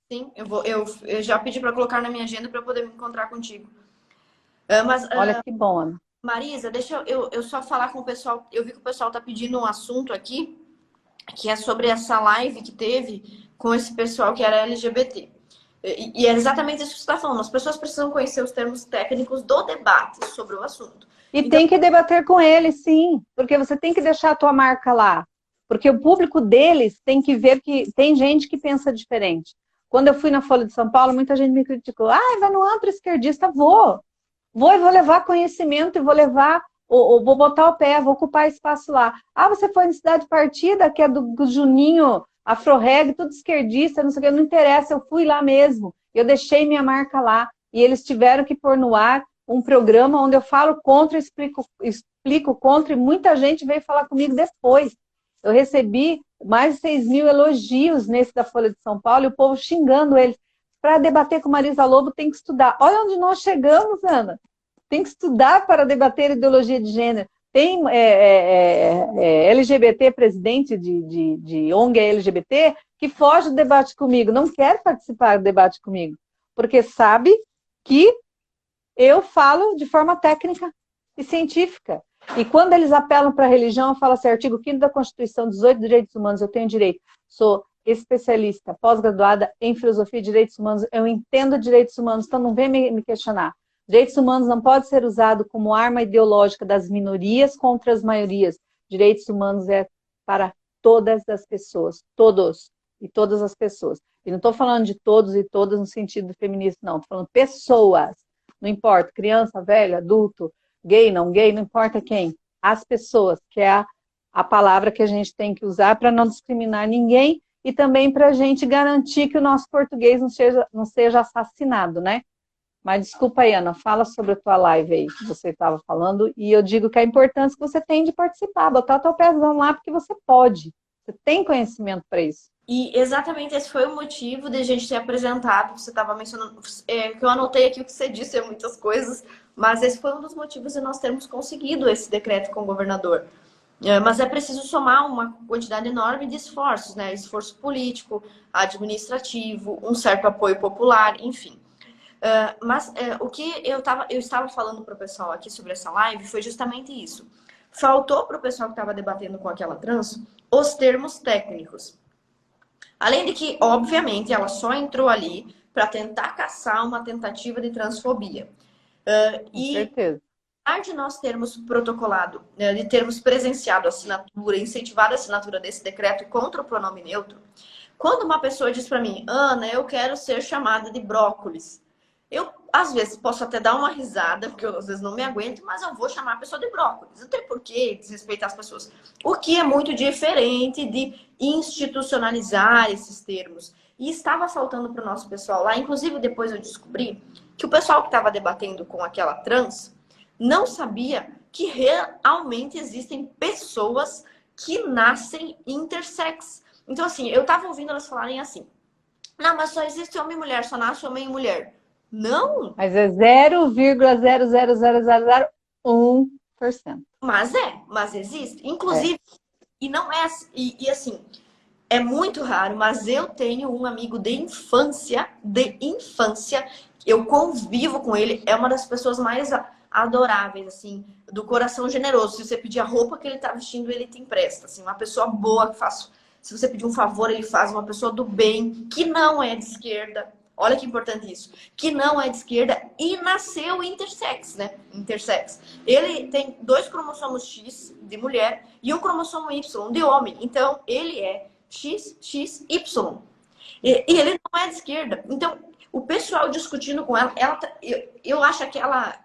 Sim, eu já pedi para colocar na minha agenda para poder me encontrar contigo. Olha que bom, Ana. Marisa, deixa eu só falar com o pessoal. Eu vi que o pessoal está pedindo um assunto aqui, que é sobre essa live que teve com esse pessoal que era LGBT. E é exatamente isso que você está falando. As pessoas precisam conhecer os termos técnicos do debate sobre o assunto. E então, tem que debater com eles, sim. Porque você tem que deixar a tua marca lá. Porque o público deles tem que ver que tem gente que pensa diferente. Quando eu fui na Folha de São Paulo, muita gente me criticou. Vai no antro esquerdista. Vou e vou levar conhecimento e vou levar, ou vou botar o pé, vou ocupar espaço lá. Você foi em Cidade Partida, que é do Juninho, Afro-Reg, tudo esquerdista, não sei o que, não interessa, eu fui lá mesmo. Eu deixei minha marca lá. E eles tiveram que pôr no ar um programa onde eu falo contra, explico contra, e muita gente veio falar comigo depois. Eu recebi mais de 6 mil elogios nesse da Folha de São Paulo, e o povo xingando eles. Para debater com Marisa Lobo tem que estudar. Olha onde nós chegamos, Ana. Tem que estudar para debater ideologia de gênero. Tem LGBT, presidente de ONG LGBT, que foge do debate comigo, não quer participar do debate comigo, porque sabe que eu falo de forma técnica e científica. E quando eles apelam para a religião, fala assim, artigo 5º da Constituição, 18 direitos humanos, eu tenho direito. Sou especialista, pós-graduada em filosofia e direitos humanos, eu entendo direitos humanos, então não vem me questionar. Direitos humanos não pode ser usado como arma ideológica das minorias contra as maiorias. Direitos humanos é para todas as pessoas, todos e todas as pessoas. E não estou falando de todos e todas no sentido feminista, não. Estou falando pessoas, não importa, criança, velho, adulto, gay, não importa quem. As pessoas, que é a palavra que a gente tem que usar para não discriminar ninguém e também para a gente garantir que o nosso português não seja assassinado, né? Mas desculpa aí, Ana, fala sobre a tua live aí que você estava falando e eu digo que a importância que você tem de participar, botar o teu pezão lá porque você pode. Você tem conhecimento para isso. E exatamente esse foi o motivo de a gente ter apresentado, você estava mencionando, que eu anotei aqui o que você disse, muitas coisas, mas esse foi um dos motivos de nós termos conseguido esse decreto com o governador. Mas é preciso somar uma quantidade enorme de esforços, né? Esforço político, administrativo, um certo apoio popular, enfim. Mas o que eu estava falando para o pessoal aqui sobre essa live foi justamente isso. Faltou para o pessoal que estava debatendo com aquela trans os termos técnicos. Além de que, obviamente, ela só entrou ali para tentar caçar uma tentativa de transfobia. Com certeza. Apesar de nós termos protocolado, de termos presenciado a assinatura, incentivado a assinatura desse decreto contra o pronome neutro, quando uma pessoa diz para mim, Ana, eu quero ser chamada de brócolis, eu, às vezes, posso até dar uma risada, porque eu, às vezes, não me aguento, mas eu vou chamar a pessoa de brócolis. Não tem por que desrespeitar as pessoas. O que é muito diferente de institucionalizar esses termos. E estava faltando para o nosso pessoal lá. Inclusive, depois eu descobri que o pessoal que estava debatendo com aquela trans não sabia que realmente existem pessoas que nascem intersex. Então, assim, eu estava ouvindo elas falarem assim, não, mas só existe homem e mulher, só nasce homem e mulher. Não. Mas é 0,00001%. Mas existe. Inclusive, e não é e assim, é muito raro, mas eu tenho um amigo de infância, eu convivo com ele, é uma das pessoas mais adoráveis, assim, do coração generoso. Se você pedir a roupa que ele tá vestindo, ele te empresta, assim, uma pessoa boa que faz. Se você pedir um favor, ele faz, uma pessoa do bem, que não é de esquerda. Olha que importante isso. Que não é de esquerda e nasceu intersex, né? Intersex. Ele tem 2 cromossomos X de mulher e um cromossomo Y de homem. Então, ele é XXY. E ele não é de esquerda. Então, o pessoal discutindo com ela eu acho aquela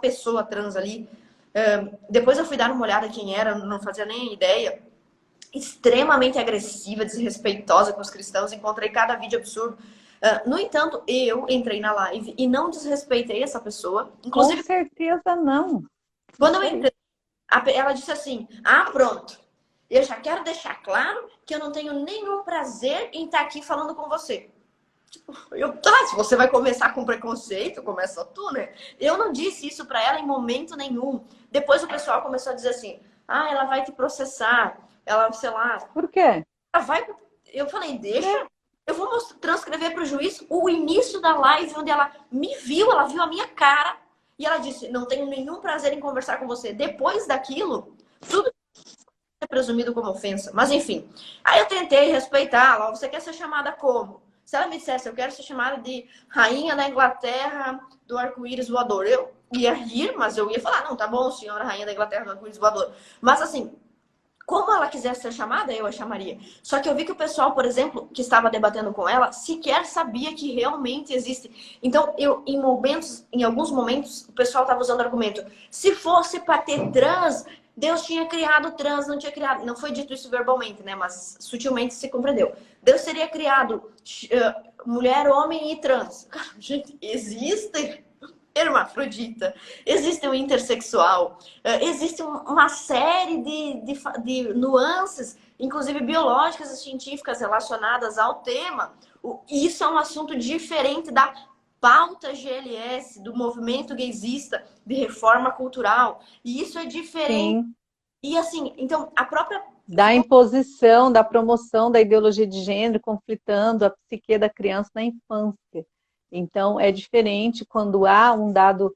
pessoa trans ali, depois eu fui dar uma olhada quem era, não fazia nem ideia, extremamente agressiva, desrespeitosa com os cristãos, encontrei cada vídeo absurdo. No entanto, eu entrei na live e não desrespeitei essa pessoa. Inclusive, com certeza não. quando eu entrei, ela disse assim, pronto, eu já quero deixar claro que eu não tenho nenhum prazer em estar aqui falando com você. Tipo, se você vai começar com preconceito, começa tu, né? Eu não disse isso pra ela em momento nenhum. Depois o pessoal começou a dizer assim, ela vai te processar, ela, sei lá... Por quê? Ela vai... Eu falei, deixa... Eu vou transcrever para o juiz o início da live, onde ela me viu, ela viu a minha cara e ela disse, não tenho nenhum prazer em conversar com você. Depois daquilo, tudo é presumido como ofensa. Mas enfim, aí eu tentei respeitá-la. Você quer ser chamada como? Se ela me dissesse, eu quero ser chamada de rainha da Inglaterra do arco-íris voador, eu ia rir, mas eu ia falar, não, tá bom, senhora rainha da Inglaterra do arco-íris voador. Mas assim... Como ela quisesse ser chamada, eu a chamaria. Só que eu vi que o pessoal, por exemplo, que estava debatendo com ela, sequer sabia que realmente existe. Então, em alguns momentos, o pessoal estava usando o argumento. Se fosse para ter trans, Deus tinha criado trans, não tinha criado. Não foi dito isso verbalmente, né? Mas sutilmente se compreendeu. Deus teria criado mulher, homem e trans. Gente, existe hermafrodita, existe o intersexual, existe uma série de nuances, inclusive biológicas e científicas relacionadas ao tema. Isso é um assunto diferente da pauta GLS, do movimento gaysista, de reforma cultural. E isso é diferente. Sim. E assim, então, a própria... Da imposição, da promoção da ideologia de gênero, conflitando a psique da criança na infância. Então, é diferente quando há um dado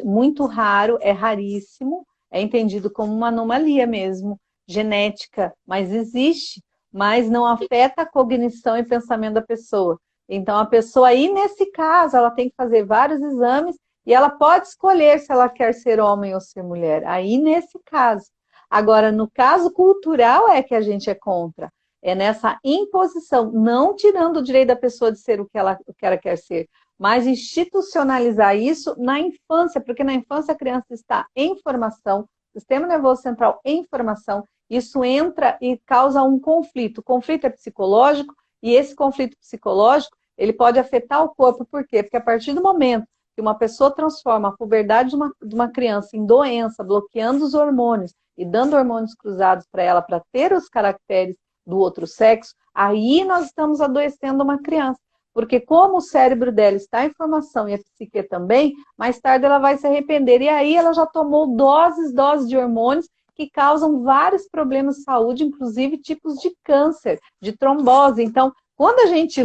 muito raro, é raríssimo, é entendido como uma anomalia mesmo, genética, mas existe, mas não afeta a cognição e pensamento da pessoa. Então, a pessoa aí, nesse caso, ela tem que fazer vários exames e ela pode escolher se ela quer ser homem ou ser mulher. Aí, nesse caso. Agora, no caso cultural é que a gente é contra. É nessa imposição, não tirando o direito da pessoa de ser o que ela quer ser, mas institucionalizar isso na infância, porque na infância a criança está em formação, sistema nervoso central em formação, isso entra e causa um conflito. O conflito é psicológico, e esse conflito psicológico, ele pode afetar o corpo. Por quê? Porque a partir do momento que uma pessoa transforma a puberdade de uma criança em doença, bloqueando os hormônios e dando hormônios cruzados para ela, para ter os caracteres do outro sexo, aí nós estamos adoecendo uma criança. Porque como o cérebro dela está em formação e a psique também, mais tarde ela vai se arrepender. E aí ela já tomou doses de hormônios que causam vários problemas de saúde, inclusive tipos de câncer, de trombose. Então, quando a gente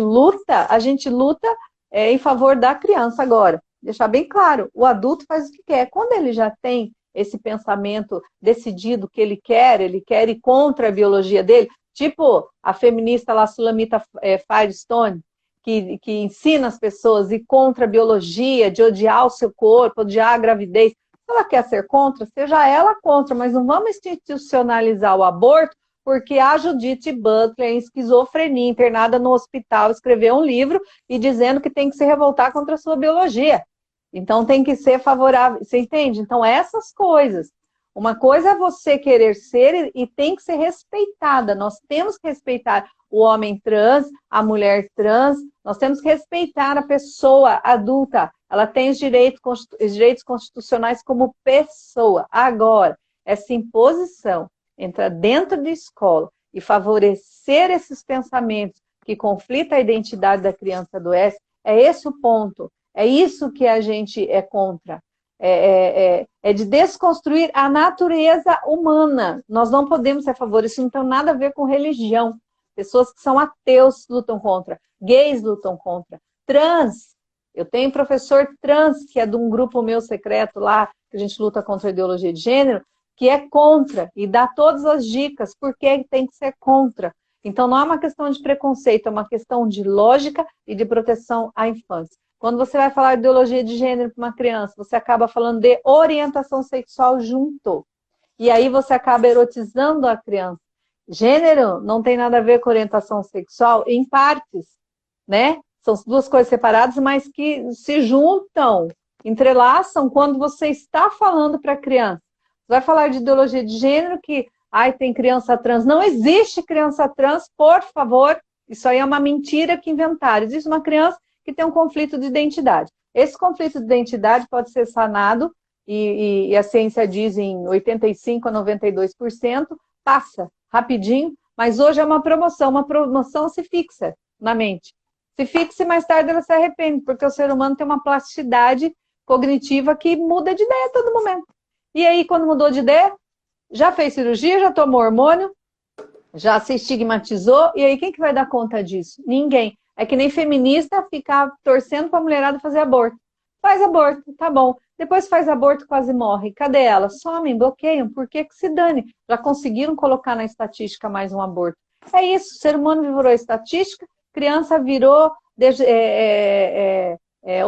luta em favor da criança. Agora, deixar bem claro, o adulto faz o que quer. Quando ele já tem esse pensamento decidido que ele quer ir contra a biologia dele, tipo a feminista lá, Sulamita Firestone, que ensina as pessoas a ir contra a biologia, de odiar o seu corpo, odiar a gravidez. Se ela quer ser contra, seja ela contra, mas não vamos institucionalizar o aborto porque a Judith Butler, em esquizofrenia, internada no hospital, escreveu um livro e dizendo que tem que se revoltar contra a sua biologia. Então tem que ser favorável, você entende? Então essas coisas. Uma coisa é você querer ser e tem que ser respeitada. Nós temos que respeitar o homem trans, a mulher trans, nós temos que respeitar a pessoa adulta. Ela tem os direitos constitucionais como pessoa. Agora, essa imposição entrar dentro da escola e favorecer esses pensamentos que conflitam a identidade da criança e adoece, é esse o ponto. É isso que a gente é contra. É de desconstruir a natureza humana. Nós não podemos ser a favor. Isso não tem nada a ver com religião. Pessoas que são ateus lutam contra. Gays lutam contra. Trans. Eu tenho um professor trans, que é de um grupo meu secreto lá, que a gente luta contra a ideologia de gênero, que é contra e dá todas as dicas por que tem que ser contra. Então não é uma questão de preconceito, é uma questão de lógica e de proteção à infância. Quando você vai falar de ideologia de gênero para uma criança, você acaba falando de orientação sexual junto. E aí você acaba erotizando a criança. Gênero não tem nada a ver com orientação sexual em partes, né? São duas coisas separadas, mas que se juntam, entrelaçam quando você está falando para a criança. Você vai falar de ideologia de gênero que, tem criança trans. Não existe criança trans, por favor. Isso aí é uma mentira que inventaram. Existe uma criança que tem um conflito de identidade. Esse conflito de identidade pode ser sanado, e a ciência diz em 85% a 92%, passa rapidinho, mas hoje é uma promoção se fixa na mente. Se fixa e mais tarde ela se arrepende, porque o ser humano tem uma plasticidade cognitiva que muda de ideia a todo momento. E aí, quando mudou de ideia, já fez cirurgia, já tomou hormônio, já se estigmatizou, e aí quem que vai dar conta disso? Ninguém. É que nem feminista ficar torcendo para a mulherada fazer aborto. Faz aborto, tá bom. Depois faz aborto, quase morre. Cadê ela? Somem, bloqueiam. Por que que se dane? Já conseguiram colocar na estatística mais um aborto. É isso, o ser humano virou estatística, criança virou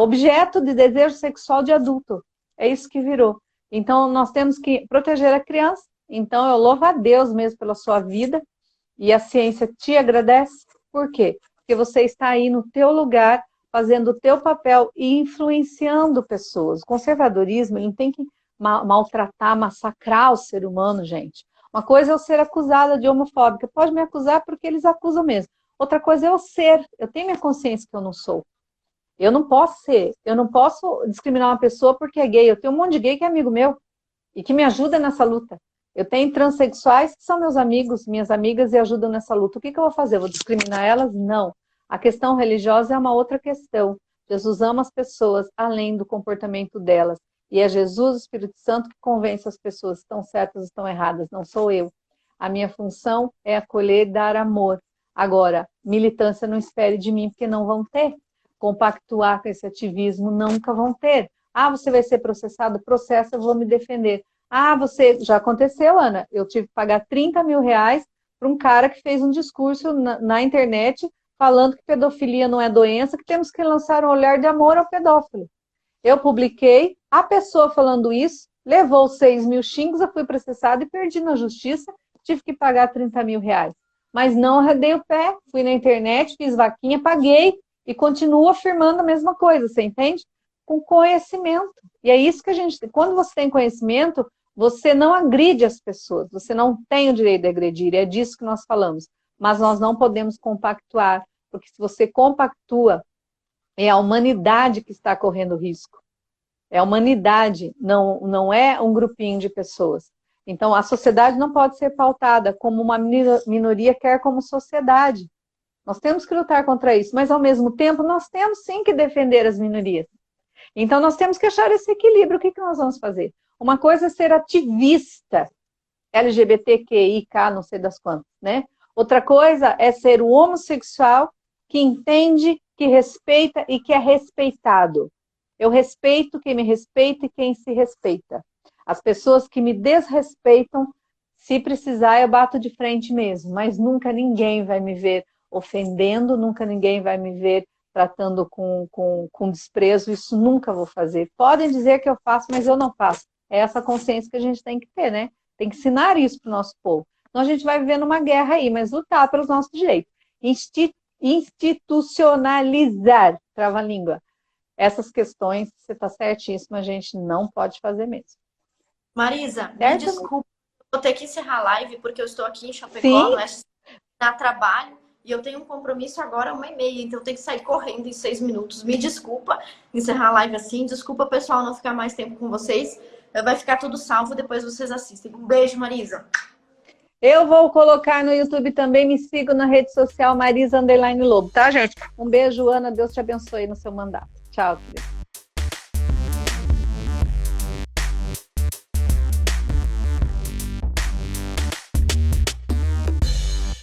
objeto de desejo sexual de adulto. É isso que virou. Então, nós temos que proteger a criança. Então, eu louvo a Deus mesmo pela sua vida. E a ciência te agradece. Por quê? Porque você está aí no teu lugar, fazendo o teu papel e influenciando pessoas. O conservadorismo, ele não tem que maltratar, massacrar o ser humano, gente. Uma coisa é eu ser acusada de homofóbica. Pode me acusar porque eles acusam mesmo. Outra coisa é eu ser. Eu tenho minha consciência que eu não sou. Eu não posso ser. Eu não posso discriminar uma pessoa porque é gay. Eu tenho um monte de gay que é amigo meu e que me ajuda nessa luta. Eu tenho transexuais que são meus amigos, minhas amigas e ajudam nessa luta. O que eu vou fazer? Eu vou discriminar elas? Não. A questão religiosa é uma outra questão. Jesus ama as pessoas além do comportamento delas. E é Jesus, o Espírito Santo, que convence as pessoas se estão certas ou estão erradas. Não sou eu. A minha função é acolher e dar amor. Agora, militância não espere de mim, porque não vão ter. Compactuar com esse ativismo nunca vão ter. Você vai ser processado? Processa, eu vou me defender. Ah, você, já aconteceu, Ana, eu tive que pagar 30 mil reais para um cara que fez um discurso na internet falando que pedofilia não é doença, que temos que lançar um olhar de amor ao pedófilo. Eu publiquei, a pessoa falando isso, levou 6 mil xingos, eu fui processada e perdi na justiça, tive que pagar 30 mil reais. Mas não arredei o pé, fui na internet, fiz vaquinha, paguei e continuo afirmando a mesma coisa, você entende? Com conhecimento. E é isso que a gente tem. Quando você tem conhecimento, você não agride as pessoas, você não tem o direito de agredir, é disso que nós falamos. Mas nós não podemos compactuar, porque se você compactua, é a humanidade que está correndo risco. É a humanidade, não é um grupinho de pessoas. Então, a sociedade não pode ser pautada como uma minoria quer como sociedade. Nós temos que lutar contra isso, mas, ao mesmo tempo, nós temos sim que defender as minorias. Então, nós temos que achar esse equilíbrio. O que nós vamos fazer? Uma coisa é ser ativista, LGBTQIK, não sei das quantas, né? Outra coisa é ser o homossexual que entende, que respeita e que é respeitado. Eu respeito quem me respeita e quem se respeita. As pessoas que me desrespeitam, se precisar, eu bato de frente mesmo, mas nunca ninguém vai me ver ofendendo, nunca ninguém vai me ver tratando com desprezo, isso nunca vou fazer. Podem dizer que eu faço, mas eu não faço. É essa consciência que a gente tem que ter, né? Tem que ensinar isso para o nosso povo. Então a gente vai viver numa guerra aí, mas lutar pelos nossos direitos. Institucionalizar, trava-língua. Essas questões, você está certíssima, a gente não pode fazer mesmo. Marisa, me Certo? desculpa, vou ter que encerrar a live porque eu estou aqui em Chapecó, Sim. no Oeste, a trabalho, e eu tenho um compromisso agora 1h30, então eu tenho que sair correndo em 6 minutos. Me desculpa encerrar a live assim, desculpa, pessoal, não ficar mais tempo com vocês. Vai ficar tudo salvo, depois vocês assistem. Um beijo, Marisa. Eu vou colocar no YouTube também, me sigam na rede social Marisa_Lobo, tá, gente? Um beijo, Ana, Deus te abençoe no seu mandato. Tchau, querida.